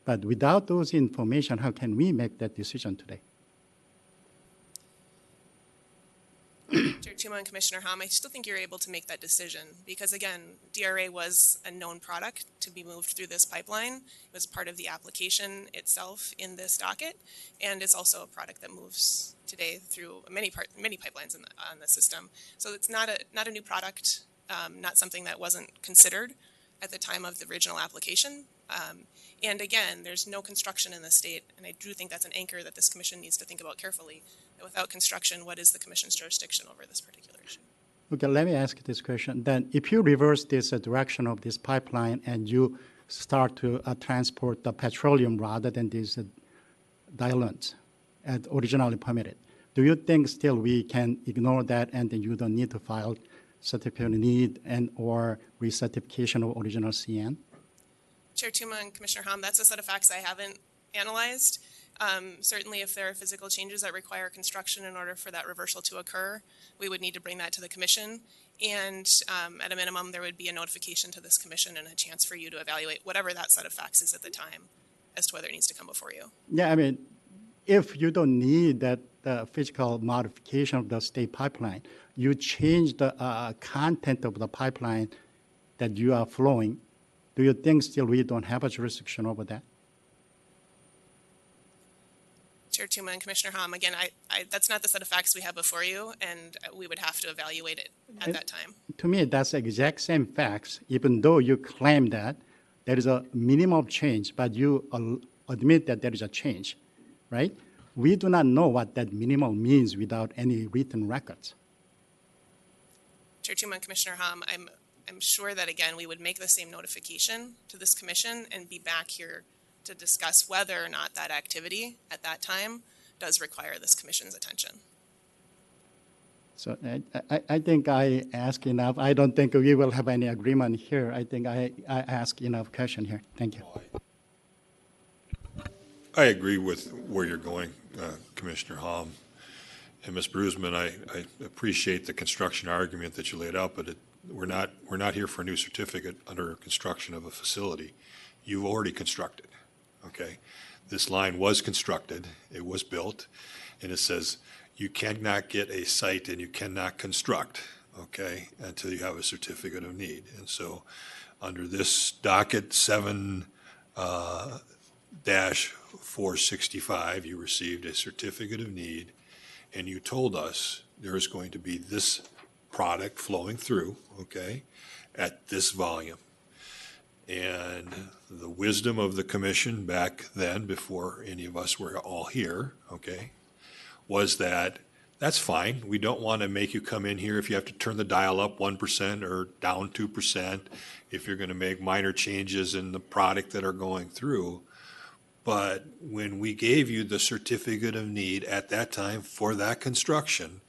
but without those information, how can we make that decision today? Chair Tuma and Commissioner Hom, I still think you're able to make that decision because, again, DRA was a known product to be moved through this pipeline. It was part of the application itself in this docket, and it's also a product that moves today through many pipelines on the system. So it's not a new product, not something that wasn't considered at the time of the original application. And again, there's no construction in the state, and I do think that's an anchor that this commission needs to think about carefully. That without construction, what is the commission's jurisdiction over this particular issue? Okay, let me ask this question. Then if you reverse this direction of this pipeline and you start to transport the petroleum rather than these diluents as originally permitted, do you think still we can ignore that and then you don't need to file certificate of need and or recertification of original CN? Chair Tuma and Commissioner Hom, that's a set of facts I haven't analyzed. Certainly, if there are physical changes that require construction in order for that reversal to occur, we would need to bring that to the commission. And at a minimum, there would be a notification to this commission and a chance for you to evaluate whatever that set of facts is at the time as to whether it needs to come before you. Yeah, I mean, if you don't need that physical modification of the state pipeline, you change the content of the pipeline that you are flowing, do you think still we don't have a jurisdiction over that? Chair Tuma and Commissioner Hom, again, that's not the set of facts we have before you, and we would have to evaluate it at that time. To me, that's the exact same facts, even though you claim that there is a minimum change, but you admit that there is a change, right? We do not know what that minimum means without any written records. Chair Tuma and Commissioner Hom, I'm sure that, again, we would make the same notification to this commission and be back here to discuss whether or not that activity at that time does require this commission's attention. So I think I asked enough. I don't think we will have any agreement here. I think I asked enough question here. Thank you. I agree with where you're going, Commissioner Hom. And Ms. Brusman, I appreciate the construction argument that you laid out, but we're not here for a new certificate under construction of a facility. You've already constructed. Okay, this line was constructed, it was built, and it says you cannot get a site and you cannot construct, okay, until you have a certificate of need. And so under this docket 7-465, you received a certificate of need, and you told us there is going to be this product flowing through, okay, at this volume. And the wisdom of the commission back then, before any of us were all here, okay, was that That's fine. We don't want to make you come in here if you have to turn the dial up 1% or down 2%, if you're going to make minor changes in the product that are going through. But when we gave you the certificate of need at that time for that construction,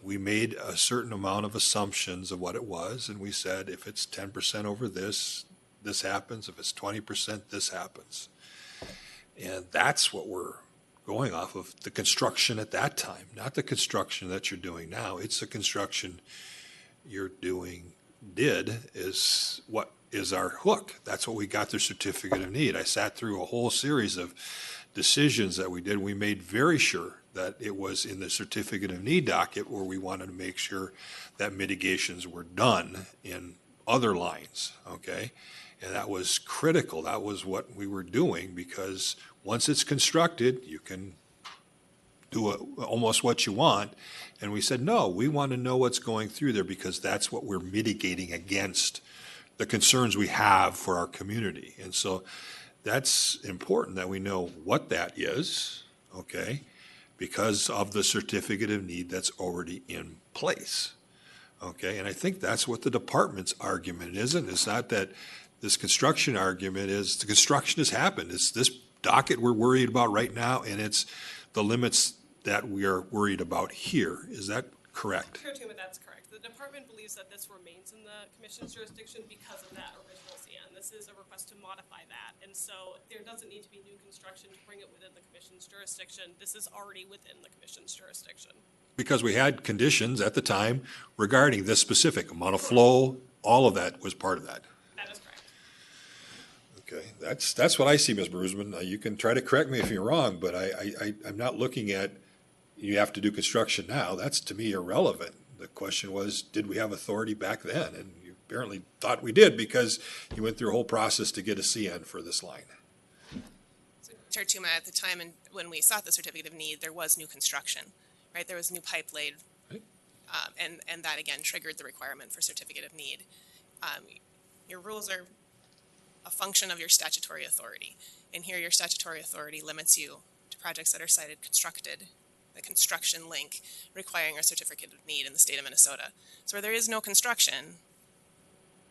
we made a certain amount of assumptions of what it was, and we said if it's 10% over this, this happens. If it's 20%, this happens. And that's what we're going off of, the construction at that time, not the construction that you're doing now. It's the construction you're doing is what is our hook. That's what we got the certificate of need. I sat through a whole series of decisions that we did. We made very sure that it was in the certificate of need docket where we wanted to make sure that mitigations were done in other lines, okay? And that was critical. That was what we were doing, because once it's constructed, you can do almost what you want. And we said, no, we want to know what's going through there, because that's what we're mitigating against the concerns we have for our community. And so that's important that we know what that is, okay, because of the certificate of need that's already in place. Okay, and I think that's what the department's argument isn't. It's not that this construction argument is the construction has happened. It's this docket we're worried about right now, and it's the limits that we are worried about here. Is that correct? Chair Tuma, that's correct. The department believes that this remains in the commission's jurisdiction because of that original CN. This is a request to modify that, and so there doesn't need to be new construction to bring it within the commission's jurisdiction. This is already within the commission's jurisdiction. Because we had conditions at the time regarding this specific amount of flow, all of that was part of that. That is correct. Okay, that's what I see, Ms. Brusman. You can try to correct me if you're wrong, but I'm not looking at you have to do construction now. That's, to me, irrelevant. The question was, did we have authority back then? And you apparently thought we did, because you went through a whole process to get a CN for this line. So, Chair Tuma, at the time when we sought the certificate of need, there was new construction, right? There was new pipe laid, and that, again, triggered the requirement for certificate of need. Your rules are a function of your statutory authority, and here your statutory authority limits you to projects that are cited constructed, the construction link requiring a certificate of need in the state of Minnesota. So where there is no construction,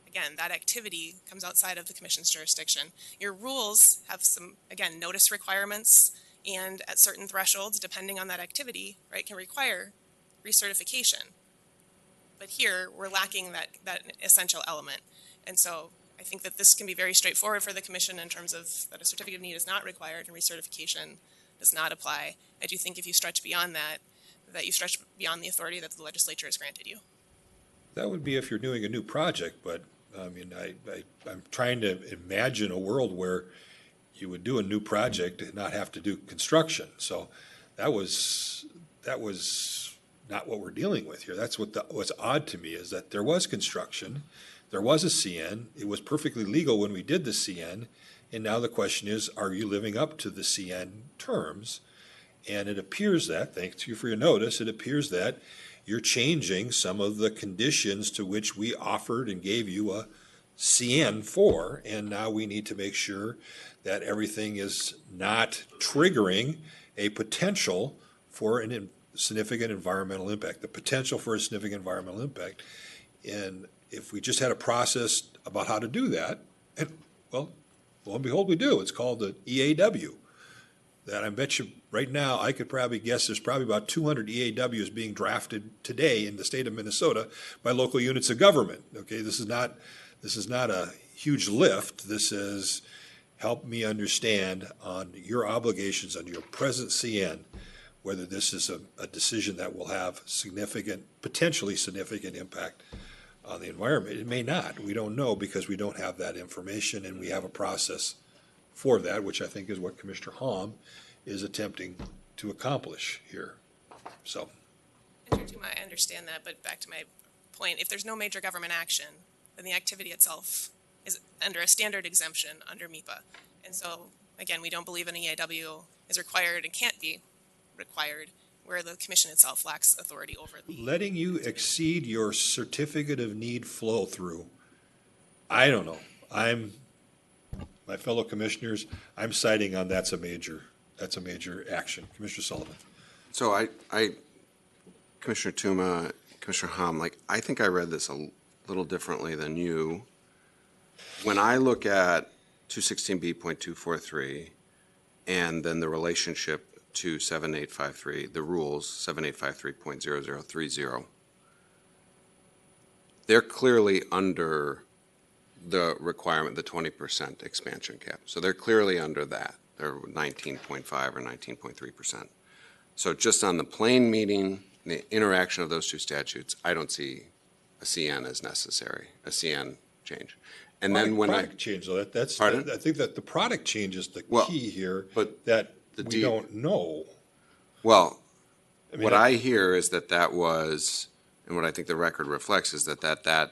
again, that activity comes outside of the commission's jurisdiction. Your rules have some, again, notice requirements, and at certain thresholds, depending on that activity, right, can require recertification. But here, we're lacking that essential element. And so I think that this can be very straightforward for the commission in terms of that a certificate of need is not required and recertification does not apply. I do think if you stretch beyond that you stretch beyond the authority that the legislature has granted you. That would be if you're doing a new project, but I mean, I'm trying to imagine a world where you would do a new project and not have to do construction. So that was not what we're dealing with here. That's what's odd to me, is that there was construction, there was a CN, it was perfectly legal when we did the CN, and now the question is, are you living up to the CN terms? And it appears that, thanks you for your notice, it appears that you're changing some of the conditions to which we offered and gave you a CN for, and now we need to make sure that everything is not triggering a potential for a significant environmental impact, the potential for a significant environmental impact. And if we just had a process about how to do that, and well, lo and behold, we do. It's called the EAW. That I bet you right now, I could probably guess there's probably about 200 EAWs being drafted today in the state of Minnesota by local units of government. Okay, this is not a huge lift. This is help me understand on your obligations on your present CN, whether this is a decision that will have potentially significant impact on the environment. It may not. We don't know, because we don't have that information, and we have a process for that, which I think is what Commissioner Hom is attempting to accomplish here. So, I understand that, but back to my point, if there's no major government action, then the activity itself is under a standard exemption under MEPA. And so, again, we don't believe an EAW is required and can't be required where the commission itself lacks authority over the... Letting you exceed your certificate of need flow through, I don't know. My fellow commissioners, I'm citing on that's a major action. Commissioner Sullivan. So I Commissioner Tuma, Commissioner Hom, like, I think I read this a little differently than you. When I look at 216B.243 and then the relationship to 7853, the rules, 7853.0030, they're clearly under the requirement, the 20% expansion cap. So they're clearly under that. They're 19.5 or 19.3%. So just on the plain meaning, the interaction of those two statutes, I don't see a CN as necessary, a CN change. And then when product change, though, that's Pardon? I think that the product change is the key here, but that the we don't know. Well, I mean, what I hear is that was, and what I think the record reflects is that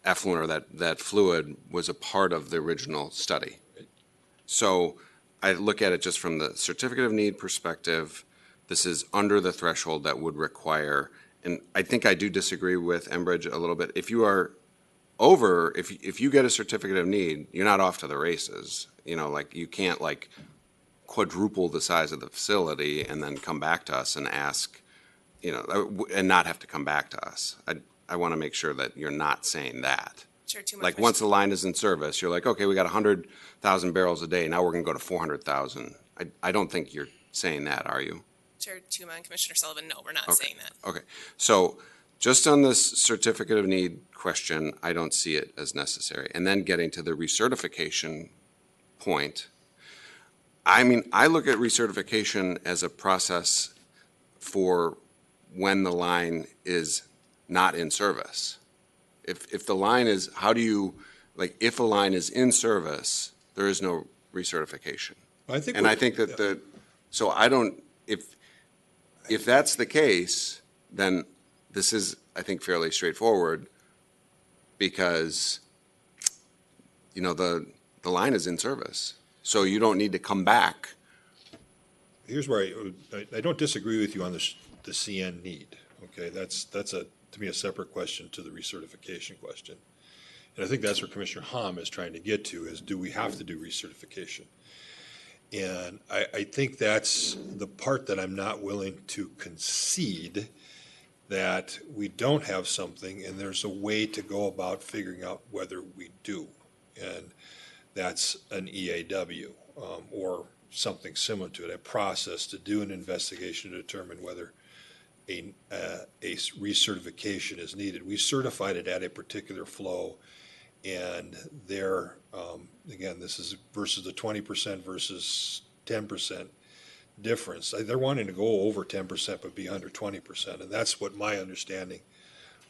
effluent or that fluid was a part of the original study. So I look at it just from the certificate of need perspective. This is under the threshold that would require, and I think I do disagree with Enbridge a little bit. If you are over, if you get a certificate of need, you're not off to the races. You know, like you can't like quadruple the size of the facility and then come back to us and ask, you know, and not have to come back to us. I want to make sure that you're not saying that. Chair Tuma, Like once the line is in service, you're like, okay, we got 100,000 barrels a day. Now we're going to go to 400,000. I don't think you're saying that, are you? Chair Tuma and Commissioner Sullivan, no, we're not saying that. Okay. So just on this certificate of need question, I don't see it as necessary. And then getting to the recertification point, I mean, I look at recertification as a process for when the line is not in service. If the line is, how do you, like, if a line is in service, there is no recertification. I think that so I don't, if that's the case, then this is, I think, fairly straightforward because, you know, the line is in service. So you don't need to come back. Here's where I don't disagree with you on the CN need. Okay, that's to me a separate question to the recertification question, and I think that's where Commissioner Hom is trying to get to: is do we have to do recertification? And I think that's the part that I'm not willing to concede, that we don't have something and there's a way to go about figuring out whether we do, and that's an EAW or something similar to it, a process to do an investigation to determine whether a recertification is needed. We certified it at a particular flow, and there, again, this is versus the 20% versus 10% difference. They're wanting to go over 10% but be under 20%, and that's what my understanding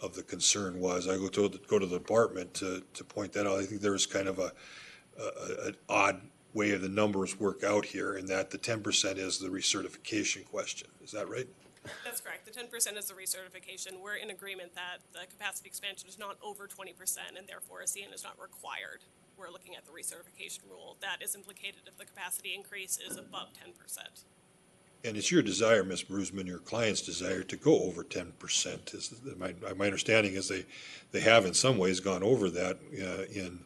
of the concern was. I go to the department to point that out. I think there was kind of an odd way of the numbers work out here, in that the 10% is the recertification question. Is that right? That's correct. The 10% is the recertification. We're in agreement that the capacity expansion is not over 20%, and therefore a CN is not required. We're looking at the recertification rule. That is implicated if the capacity increase is above 10%. And it's your desire, Ms. Brusman, your client's desire to go over 10%. My understanding is they have in some ways gone over that in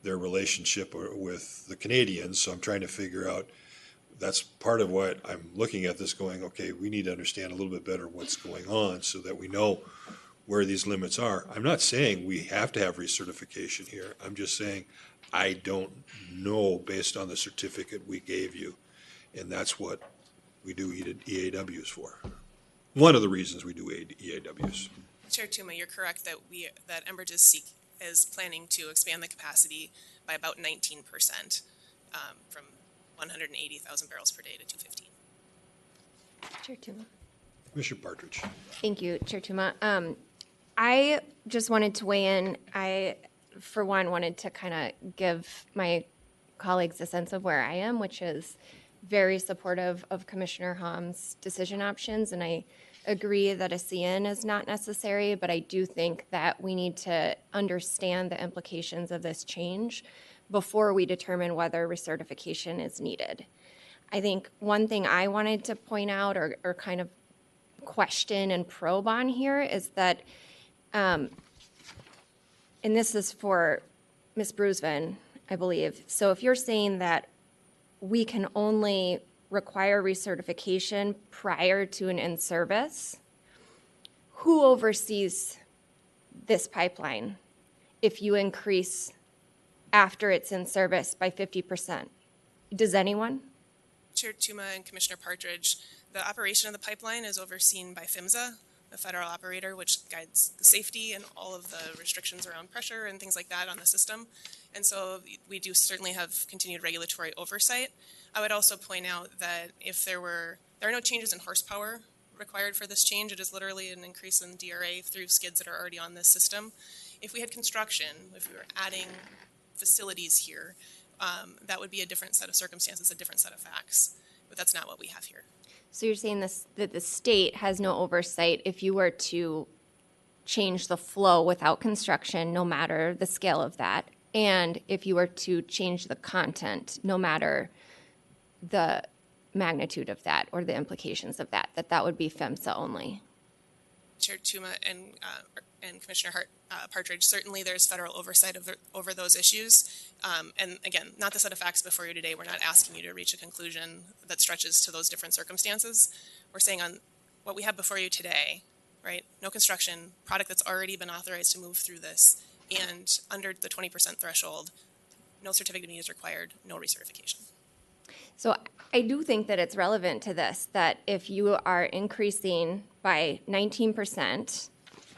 their relationship with the Canadians. So I'm trying to figure out, that's part of what I'm looking at this going, okay, we need to understand a little bit better what's going on so that we know where these limits are. I'm not saying we have to have recertification here. I'm just saying I don't know based on the certificate we gave you, and that's what we do EAWs for. One of the reasons we do EAWs. Chair Tuma, you're correct that Enbridge is planning to expand the capacity by about 19% from 180,000 barrels per day to 215. Chair Tuma. Commissioner Partridge. Thank you, Chair Tuma. I just wanted to weigh in. I, for one, wanted to kind of give my colleagues a sense of where I am, which is very supportive of Commissioner Hom's decision options, and I agree that a CN is not necessary, but I do think that we need to understand the implications of this change before we determine whether recertification is needed. I think one thing I wanted to point out or kind of question and probe on here is that, and this is for Ms. Brusman, I believe. So if you're saying that we can only require recertification prior to an in-service, who oversees this pipeline if you increase after it's in service by 50%? Does anyone? Chair Tuma and Commissioner Partridge, the operation of the pipeline is overseen by PHMSA, the federal operator, which guides the safety and all of the restrictions around pressure and things like that on the system. And so we do certainly have continued regulatory oversight. I would also point out that if there are no changes in horsepower required for this change. It is literally an increase in DRA through skids that are already on this system. If we had construction, if we were adding facilities here, that would be a different set of circumstances, a different set of facts. But that's not what we have here. So you're saying that the state has no oversight if you were to change the flow without construction, no matter the scale of that, and if you were to change the content, no matter the magnitude of that or the implications of that, that would be PHMSA only. Chair Tuma and Commissioner Partridge, certainly there's federal oversight over those issues. And again, not the set of facts before you today. We're not asking you to reach a conclusion that stretches to those different circumstances. We're saying on what we have before you today, right? No construction, product that's already been authorized to move through this, and under the 20% threshold, no certificate of need is required, no recertification. So I do think that it's relevant to this, that if you are increasing by 19%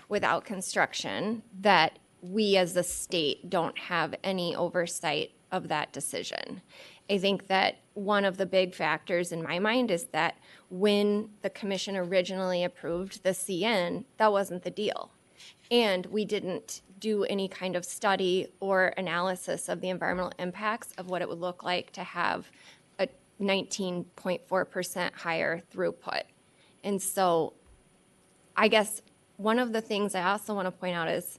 without construction, that we as the state don't have any oversight of that decision. I think that one of the big factors in my mind is that when the commission originally approved the CN, that wasn't the deal. And we didn't do any kind of study or analysis of the environmental impacts of what it would look like to have a 19.4% higher throughput. And so I guess one of the things I also want to point out is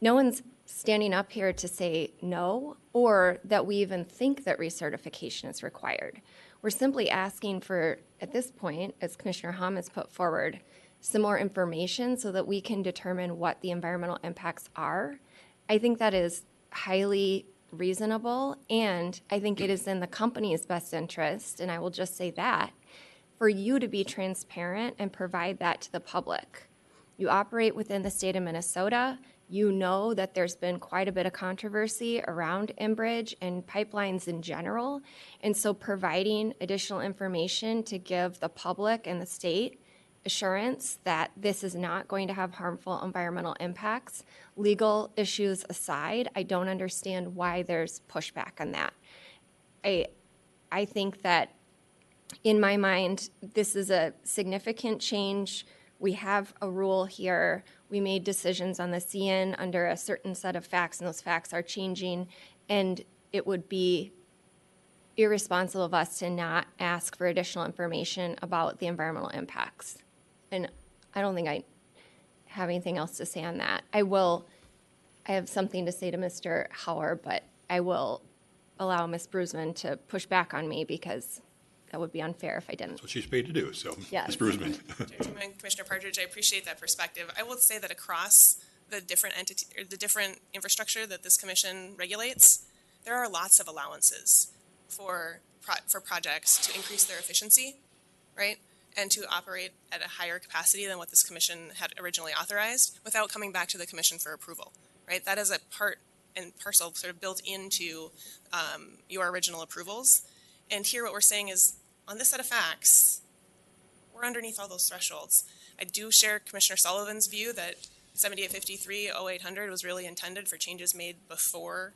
no one's standing up here to say no, or that we even think that recertification is required. We're simply asking for, at this point, as Commissioner Hom has put forward, some more information so that we can determine what the environmental impacts are. I think that is highly reasonable, and I think it is in the company's best interest, and I will just say that, for you to be transparent and provide that to the public. You operate within the state of Minnesota. You know that there's been quite a bit of controversy around Enbridge and pipelines in general, and so providing additional information to give the public and the state assurance that this is not going to have harmful environmental impacts. Legal issues aside, I don't understand why there's pushback on that. I think that in my mind, this is a significant change. We have a rule here. We made decisions on the CN under a certain set of facts, and those facts are changing, and it would be irresponsible of us to not ask for additional information about the environmental impacts. And I don't think I have anything else to say on that. I have something to say to Mr. Hauer, but I will allow Ms. Brusman to push back on me because that would be unfair if I didn't. That's what she's paid to do, so, yes. Ms. Brusman. Commissioner Partridge, I appreciate that perspective. I will say that across the different entity or the different infrastructure that this commission regulates, there are lots of allowances for projects to increase their efficiency, right? And to operate at a higher capacity than what this commission had originally authorized without coming back to the commission for approval, right? That is a part and parcel sort of built into your original approvals. And here what we're saying is, on this set of facts, we're underneath all those thresholds. I do share Commissioner Sullivan's view that 7853-0800 was really intended for changes made before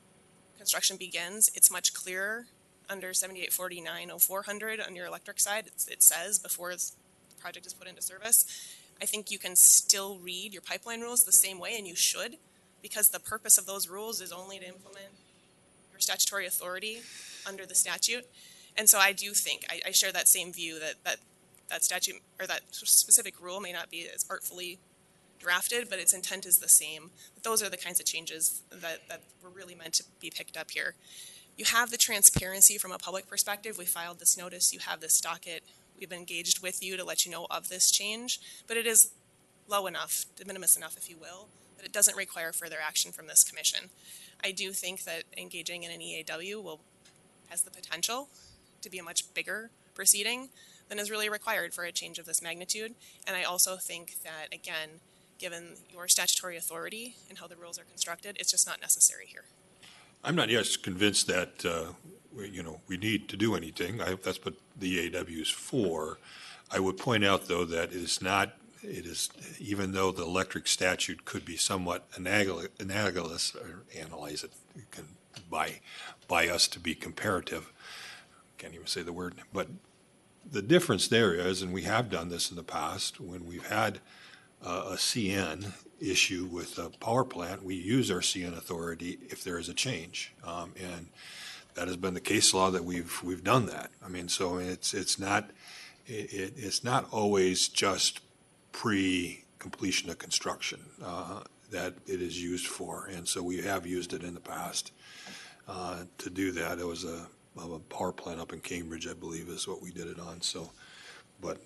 construction begins. It's much clearer under 7849-0400 on your electric side. It says before the project is put into service. I think you can still read your pipeline rules the same way, and you should, because the purpose of those rules is only to implement your statutory authority under the statute. And so I do think, I share that same view that statute or that specific rule may not be as artfully drafted, but its intent is the same. Those are the kinds of changes that were really meant to be picked up here. You have the transparency from a public perspective. We filed this notice. You have this docket. We've engaged with you to let you know of this change, but it is low enough, de minimis enough, if you will, that it doesn't require further action from this commission. I do think that engaging in an EAW has the potential to be a much bigger proceeding than is really required for a change of this magnitude. And I also think that, again, given your statutory authority and how the rules are constructed, it's just not necessary here. I'm not yet convinced that, we need to do anything. That's what the EAW is for. I would point out, though, that even though the electric statute could be somewhat analogous, or analyze it by us to be comparative, can't even say the word, but the difference there is, and we have done this in the past, when we've had a CN issue with a power plant, we use our CN authority if there is a change, and that has been the case law that we've done that. I mean, so it's not always just pre-completion of construction that it is used for, and so we have used it in the past to do that. It was a power plant up in Cambridge, I believe, is what we did it on. So, but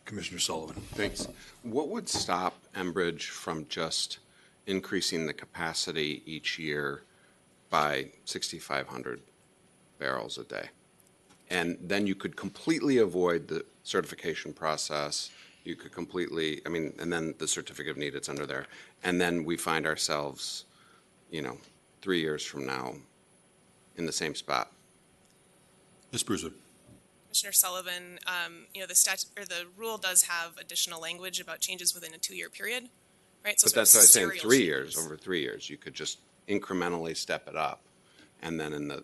Commissioner Sullivan. Thanks. What would stop Enbridge from just increasing the capacity each year by 6,500 barrels a day? And then you could completely avoid the certification process. You could completely, and then the certificate of need, it's under there. And then we find ourselves, 3 years from now in the same spot. Ms. Bruiser. Commissioner Sullivan, the rule does have additional language about changes within a 2-year period, right? So but that's what I was saying, 3 years, changes. over 3 years, you could just incrementally step it up, and then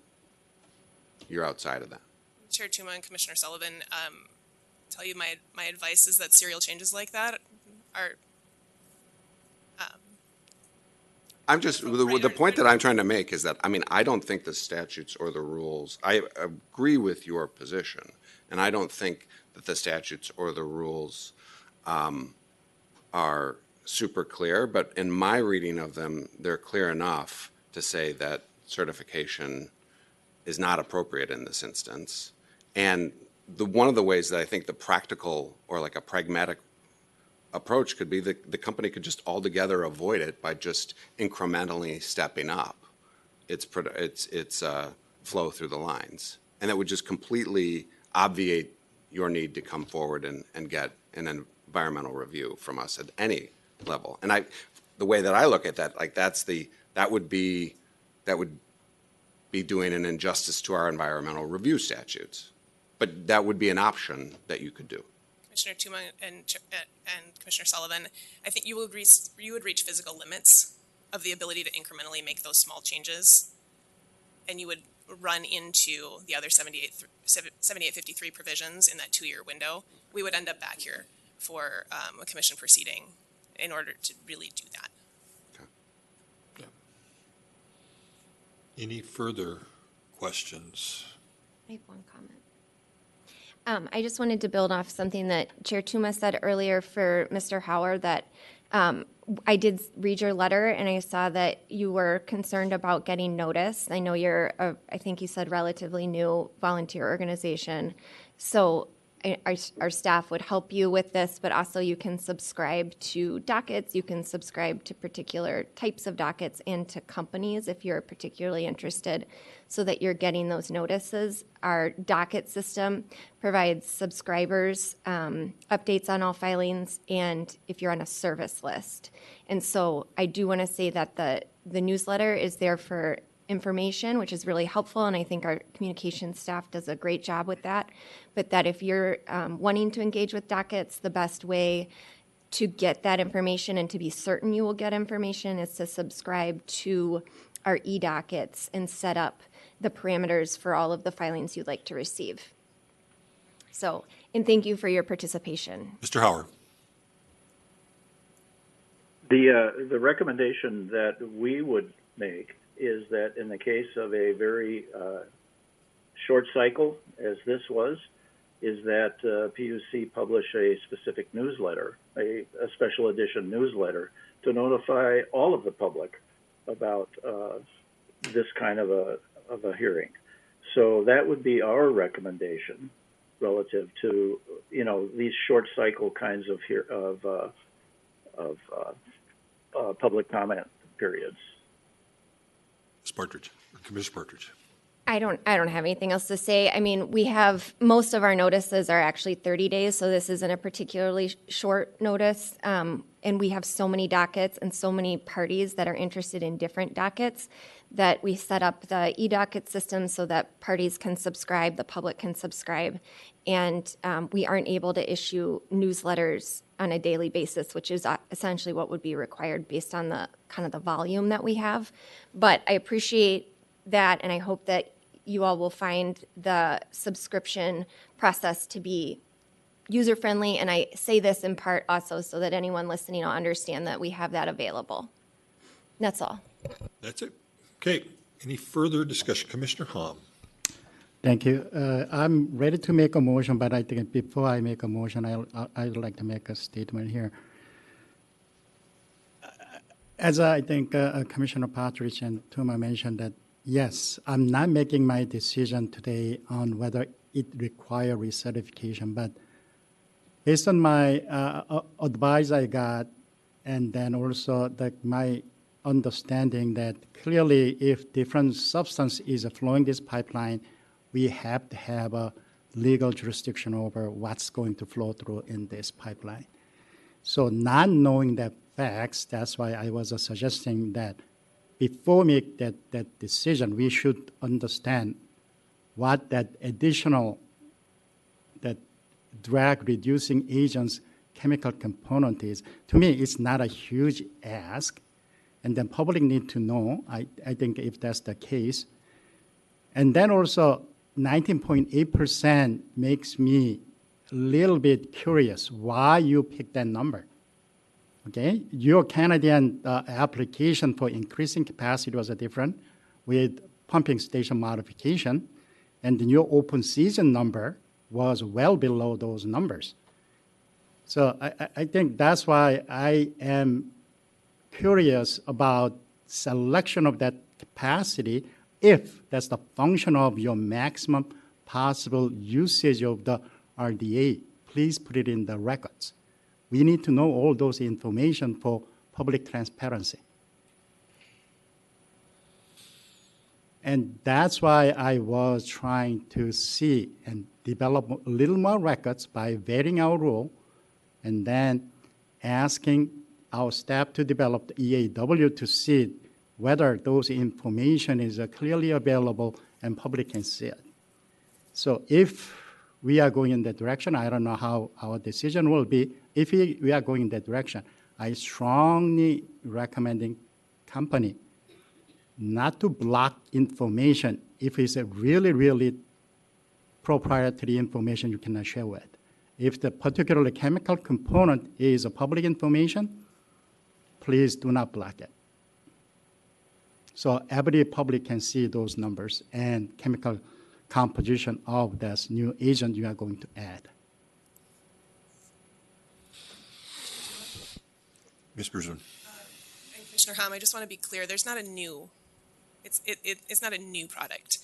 you're outside of that. Chair Tuma and Commissioner Sullivan, tell you my advice is that serial changes like that are. I'm just, the point that I'm trying to make is that, I don't think the statutes or the rules, I agree with your position, and I don't think that the statutes or the rules are super clear, but in my reading of them, they're clear enough to say that certification is not appropriate in this instance. And one of the ways that I think the practical or like a pragmatic approach could be that the company could just altogether avoid it by just incrementally stepping up its flow through the lines. And that would just completely obviate your need to come forward and get an environmental review from us at any level. And the way that I look at that, that would be doing an injustice to our environmental review statutes. But that would be an option that you could do. Commissioner Tuma and Commissioner Sullivan, I think you would reach physical limits of the ability to incrementally make those small changes, and you would run into the other 7853 provisions in that 2-year window. We would end up back here for a commission proceeding in order to really do that. Okay. Yeah. Any further questions? I have one comment. I just wanted to build off something that Chair Tuma said earlier for Mr. Howard, that I did read your letter and I saw that you were concerned about getting notice. I know you're, I think you said, relatively new volunteer organization. So our staff would help you with this, but also you can subscribe to dockets. You can subscribe to particular types of dockets and to companies if you're particularly interested, so that you're getting those notices. Our docket system provides subscribers updates on all filings, and if you're on a service list. And so I do want to say that the newsletter is there for information, which is really helpful, and I think our communications staff does a great job with that. But that if you're wanting to engage with dockets, the best way to get that information and to be certain you will get information is to subscribe to our e-dockets and set up the parameters for all of the filings you'd like to receive. So, and thank you for your participation. Mr. Howard. The recommendation that we would make is that in the case of a very short cycle, as this was, is that PUC publish a specific newsletter, a special edition newsletter, to notify all of the public about this kind of a hearing. So that would be our recommendation relative to these short cycle kinds of public comment periods. Ms. Partridge, Commissioner Partridge. I don't have anything else to say. I mean, we have, most of our notices are actually 30 days, so this isn't a particularly short notice. And we have so many dockets and so many parties that are interested in different dockets that we set up the e-docket system so that parties can subscribe, the public can subscribe. And we aren't able to issue newsletters on a daily basis, which is essentially what would be required based on the kind of the volume that we have. But I appreciate that, and I hope that you all will find the subscription process to be user-friendly. And I say this in part also so that anyone listening will understand that we have that available. That's all. That's it. Okay. Any further discussion? Commissioner Hom. Thank you. I'm ready to make a motion, but I think before I make a motion, I'd like to make a statement here. As I think Commissioner Partridge and Tuma mentioned that, yes, I'm not making my decision today on whether it requires recertification, but based on my advice I got, and then also my understanding that clearly if different substance is flowing this pipeline, we have to have a legal jurisdiction over what's going to flow through in this pipeline. So not knowing the facts, that's why I was suggesting that before we make that decision, we should understand what that additional, that drag-reducing agents chemical component is. To me, it's not a huge ask, and then public need to know, I think if that's the case. And then also 19.8% makes me a little bit curious why you picked that number. Okay, your Canadian application for increasing capacity was different with pumping station modification, and your open season number was well below those numbers. So I think that's why I am curious about selection of that capacity if that's the function of your maximum possible usage of the RDA. Please put it in the records. We need to know all those information for public transparency. And that's why I was trying to see and develop a little more records by vetting our rule and then asking our staff to develop the EAW to see whether those information is clearly available and public can see it. So if we are going in that direction, I don't know how our decision will be. If we are going in that direction, I strongly recommending company not to block information if it's a really, really proprietary information you cannot share with. If the particular chemical component is a public information, please do not block it. So every public can see those numbers and chemical composition of this new agent you are going to add. Ms. Brisbane. And Commissioner Hom, I just want to be clear, there's not a new, it's not a new product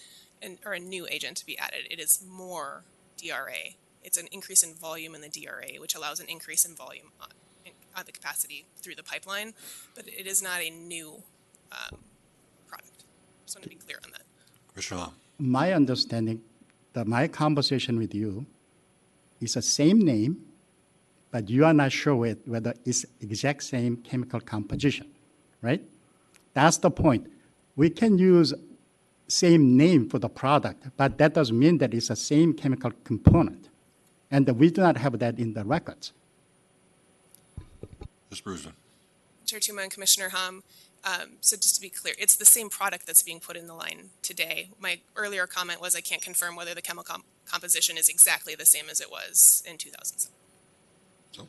or a new agent to be added. It is more DRA. It's an increase in volume in the DRA, which allows an increase in volume on the capacity through the pipeline, but it is not a new product. Just want to be clear on that. Commissioner Hom. My understanding that my conversation with you is the same name, but you are not sure whether it's exact same chemical composition, right? That's the point. We can use same name for the product, but that doesn't mean that it's the same chemical component. And we do not have that in the records. Ms. Brisbane. Chair Tuma and Commissioner Hom, so just to be clear, it's the same product that's being put in the line today. My earlier comment was I can't confirm whether the chemical composition is exactly the same as it was in 2007. So.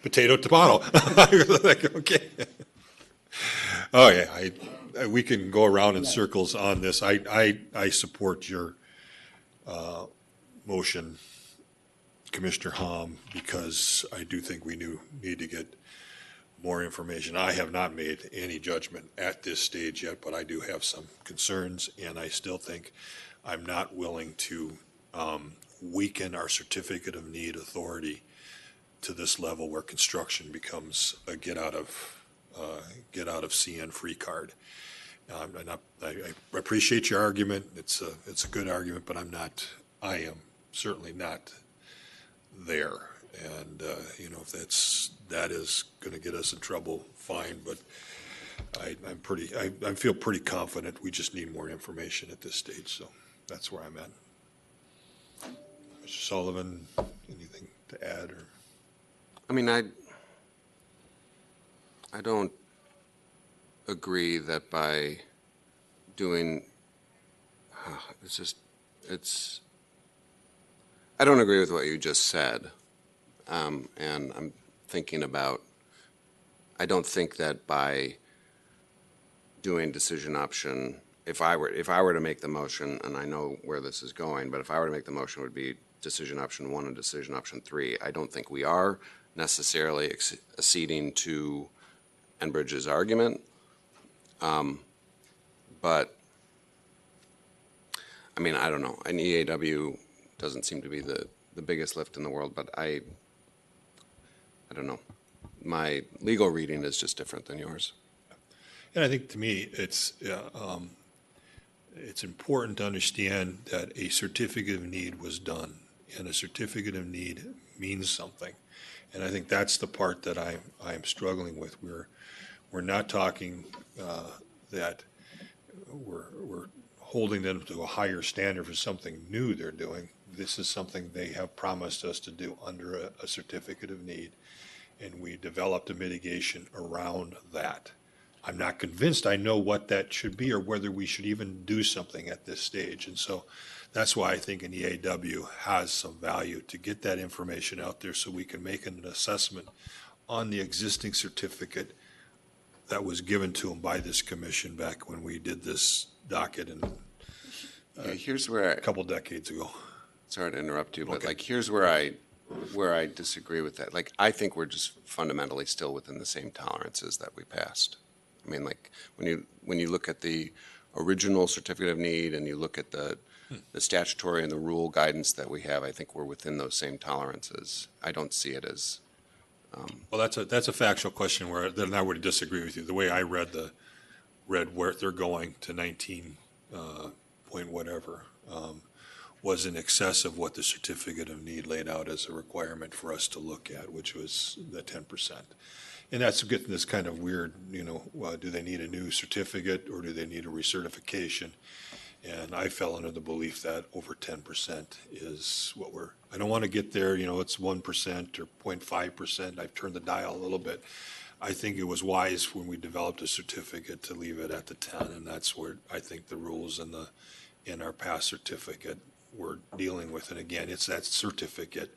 Potato, tomato. Okay. Oh, yeah. We can go around in circles on this. I support your motion, Commissioner Hom, because I do think we need to get more information. I have not made any judgment at this stage yet, but I do have some concerns, and I still think I'm not willing to weaken our certificate of need authority to this level where construction becomes a get out of CN free card. I appreciate your argument. It's a good argument, but I am certainly not there. And, if that is going to get us in trouble, fine, but I feel pretty confident. We just need more information at this stage, so that's where I'm at. Mr. Sullivan, anything to add? Or? I mean, I don't agree that by doing, I don't agree with what you just said. And I'm thinking about, I don't think that by doing decision option, if I were to make the motion, and I know where this is going, but if I were to make the motion, it would be decision option 1 and decision option 3. I don't think we are necessarily acceding to Enbridge's argument. But I mean, I don't know. An EAW doesn't seem to be the biggest lift in the world, but I don't know. My legal reading is just different than yours. And I think to me, it's important to understand that a certificate of need was done, and a certificate of need means something. And I think that's the part that I'm struggling with. We're not talking that we're holding them to a higher standard for something new they're doing. This is something they have promised us to do under a certificate of need, and we developed a mitigation around that. I'm not convinced I know what that should be or whether we should even do something at this stage. And so that's why I think an EAW has some value to get that information out there so we can make an assessment on the existing certificate that was given to them by this commission back when we did this docket here's where a couple decades ago. Sorry to interrupt you, but Okay. like here's where I disagree with that. Like I think we're just fundamentally still within the same tolerances that we passed. I mean, like when you look at the original certificate of need and you look at the statutory and the rule guidance that we have, I think we're within those same tolerances. I don't see it as. Well, that's a factual question where then I would disagree with you. The way I read where they're going to 19 point whatever was in excess of what the certificate of need laid out as a requirement for us to look at, which was the 10%. And that's getting this kind of weird, do they need a new certificate or do they need a recertification? And I fell under the belief that over 10% is what I don't want to get there, it's 1% or 0.5%. I've turned the dial a little bit. I think it was wise when we developed a certificate to leave it at the 10, and that's where I think the rules in our past certificate we're dealing with. And again, it's that certificate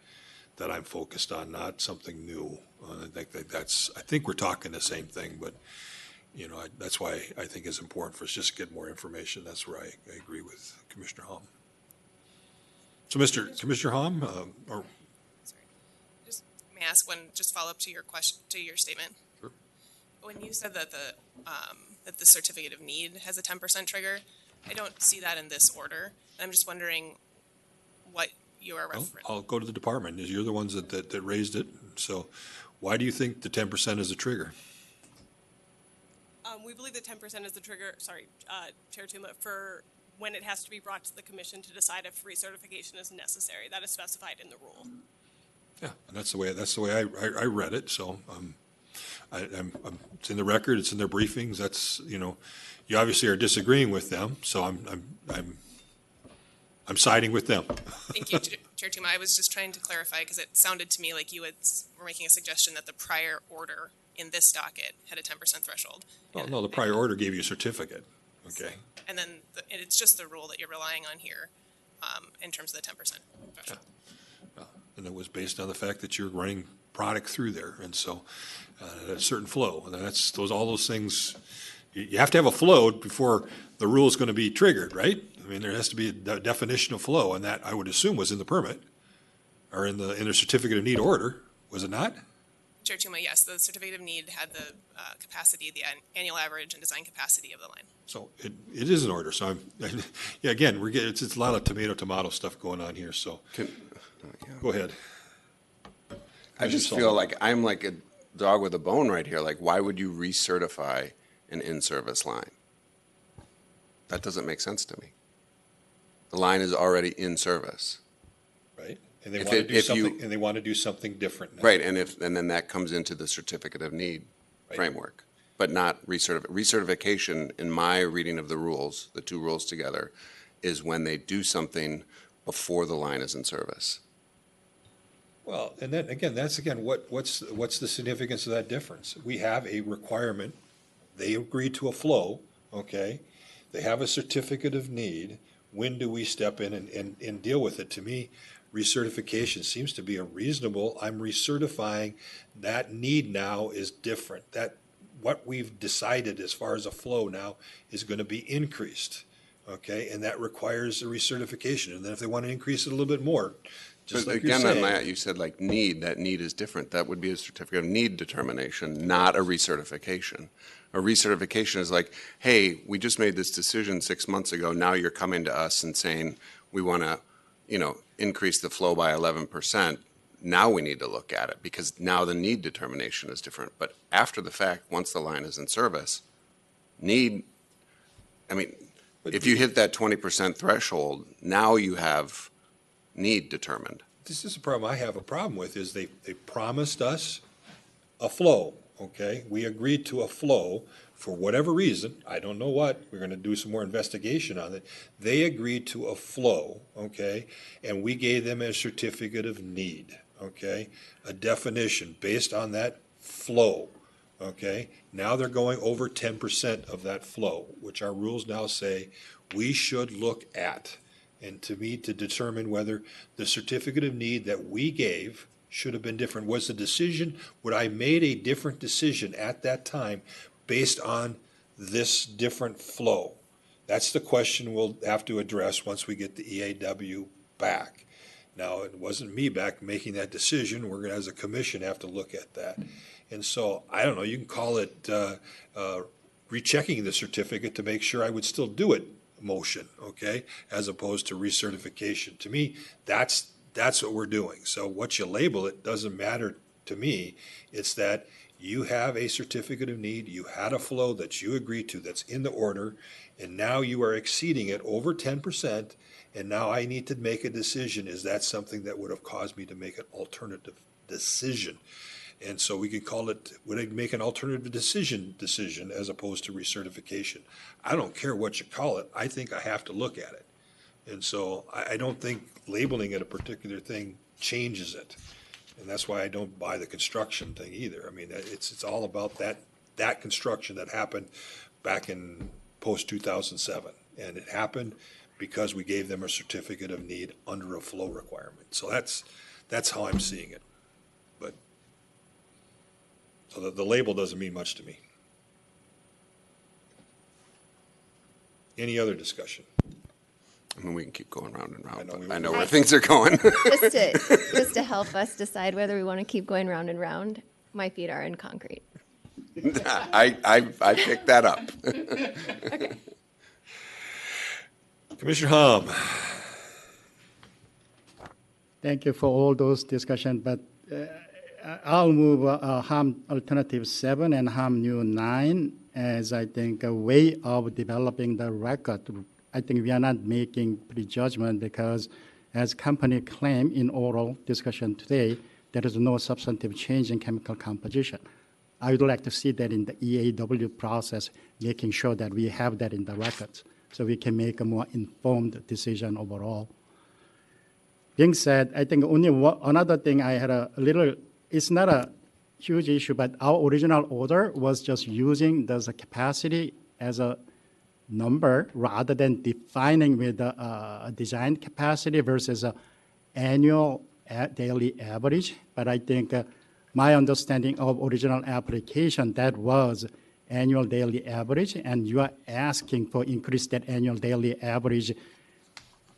that I'm focused on, not something new. I think we're talking the same thing, but that's why I think it's important for us just to get more information. That's where I agree with Commissioner Hom. So, Commissioner Hom, Sorry, just may I ask one just follow up to your question to your statement. Sure. When you said that the certificate of need has a 10% trigger, I don't see that in this order. I'm just wondering what you are referencing. I'll go to the department. You're the ones that raised it. So why do you think the 10% is a trigger? We believe that 10% is the trigger, Chair Tuma, for when it has to be brought to the commission to decide if recertification is necessary. That is specified in the rule. Yeah, and that's the way I read it. So it's in the record. It's in their briefings. That's you obviously are disagreeing with them. So I'm siding with them. Thank you, Chair Tuma. I was just trying to clarify because it sounded to me like you were making a suggestion that the prior order in this docket had a 10% threshold. Well, no, the prior order gave you a certificate. Okay. And then it's just the rule that you're relying on here in terms of the 10% threshold. Yeah. And it was based on the fact that you're running product through there, and so a certain flow. And all those things. You have to have a flow before the rule is going to be triggered, right? I mean, there has to be a definition of flow, and that I would assume was in the permit or in the certificate of need order, was it not? Chair Tuma, yes, the certificate of need had the capacity, the annual average and design capacity of the line. So it is an order. So again, it's a lot of tomato stuff going on here. So go ahead. I just feel like I'm like a dog with a bone right here. Like, why would you recertify an in-service line? That doesn't make sense to me. The line is already in service. Right? And they If want to it- do if you- something, and they want to do something different now. Right, and then that comes into the certificate of need Right. framework, but not recertification, in my reading of the rules, the two rules together, is when they do something before the line is in service. Well, and then, again, what's the significance of that difference? We have a requirement, they agree to a flow, okay? They have a certificate of need. When do we step in and deal with it? To me, recertification seems to be a reasonable, I'm recertifying, that need now is different. That, what we've decided as far as a flow now is gonna be increased, okay? And that requires a recertification. And then if they want to increase it a little bit more, just But like you're again, on saying. that, you said like need, that need is different. That would be a certificate of need determination, not a recertification. A recertification is like, hey, we just made this decision 6 months ago, now you're coming to us and saying, we want to, increase the flow by 11%. Now we need to look at it, because now the need determination is different. But after the fact, once the line is in service, if you hit that 20% threshold, now you have need determined. This is a problem I have a problem with, is they promised us a flow, okay? We agreed to a flow for whatever reason, I don't know what, we're gonna do some more investigation on it. They agreed to a flow, okay? And we gave them a certificate of need, okay? A definition based on that flow, okay? Now they're going over 10% of that flow, which our rules now say we should look at. And to me, to determine whether the certificate of need that we gave should have been different. Was the decision, would I made a different decision at that time based on this different flow? That's the question we'll have to address once we get the EAW back. Now, it wasn't me back making that decision. We're gonna, as a commission, have to look at that. And so, I don't know, you can call it rechecking the certificate to make sure I would still do it motion, okay, as opposed to recertification. To me, that's what we're doing. So what you label it doesn't matter to me. It's that you have a certificate of need, you had a flow that you agreed to that's in the order, and now you are exceeding it over 10%, and now I need to make a decision. Is that something that would have caused me to make an alternative decision? And so we could call it, would I make an alternative decision as opposed to recertification? I don't care what you call it. I think I have to look at it. And so I don't think labeling it a particular thing changes it. And that's why I don't buy the construction thing either. I mean, it's all about that construction that happened back in post-2007. And it happened because we gave them a certificate of need under a flow requirement. So that's how I'm seeing it. So the label doesn't mean much to me. Any other discussion? I mean, we can keep going round and round. I know we I know will. where things are going. Just to help us decide whether we want to keep going round and round, my feet are in concrete. I picked that up. Okay. Commissioner Hom. Thank you for all those discussions, but I'll move HAM Alternative 7 and HAM New 9 as I think a way of developing the record. I think we are not making prejudgment because as company claim in oral discussion today, there is no substantive change in chemical composition. I would like to see that in the EAW process, making sure that we have that in the records so we can make a more informed decision overall. Being said, I think only another thing I had a little, it's not a huge issue, but our original order was just using the capacity as a number rather than defining with a design capacity versus a annual daily average. But I think my understanding of original application, that was annual daily average, and you are asking for increase that annual daily average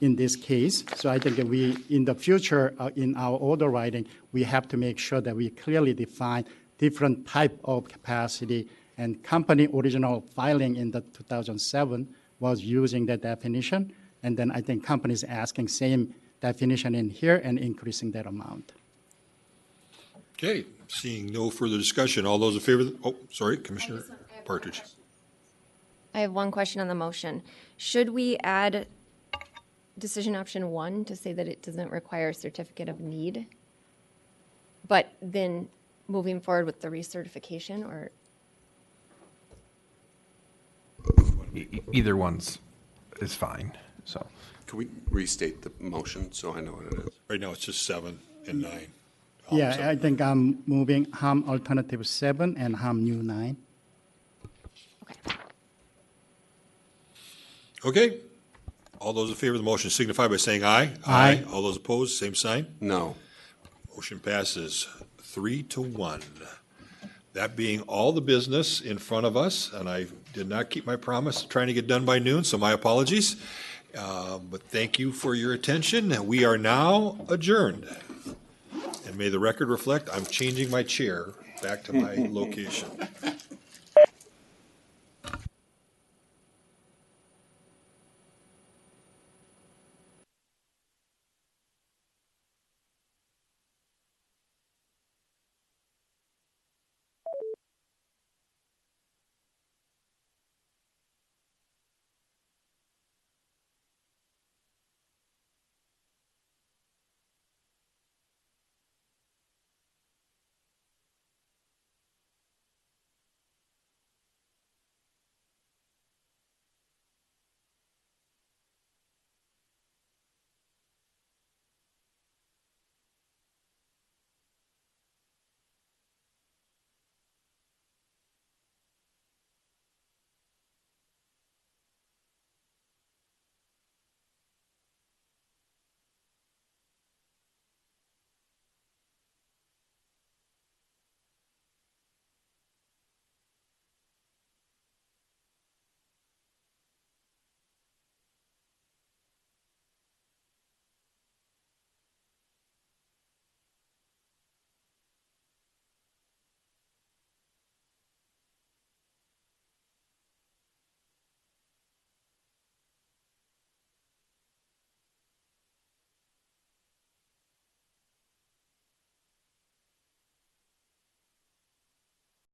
in this case. So I think that we, in the future, in our order writing, we have to make sure that we clearly define different type of capacity. And company original filing in the 2007 was using that definition. And then I think companies asking same definition in here and increasing that amount. Okay, seeing no further discussion, all those in favor, Commissioner Partridge. I have one question on the motion. Should we add decision option 1 to say that it doesn't require a certificate of need? But then moving forward with the recertification, or? Either one's is fine, so. Can we restate the motion so I know what it is? Right now, it's just 7 and 9. Yeah, I think I'm moving HAM alternative 7 and HAM new 9. Okay. All those in favor of the motion signify by saying aye. Aye. All those opposed, same sign. No. Motion passes 3-1. That being all the business in front of us, and I did not keep my promise of trying to get done by noon, so my apologies. But thank you for your attention. We are now adjourned. And may the record reflect, I'm changing my chair back to my location.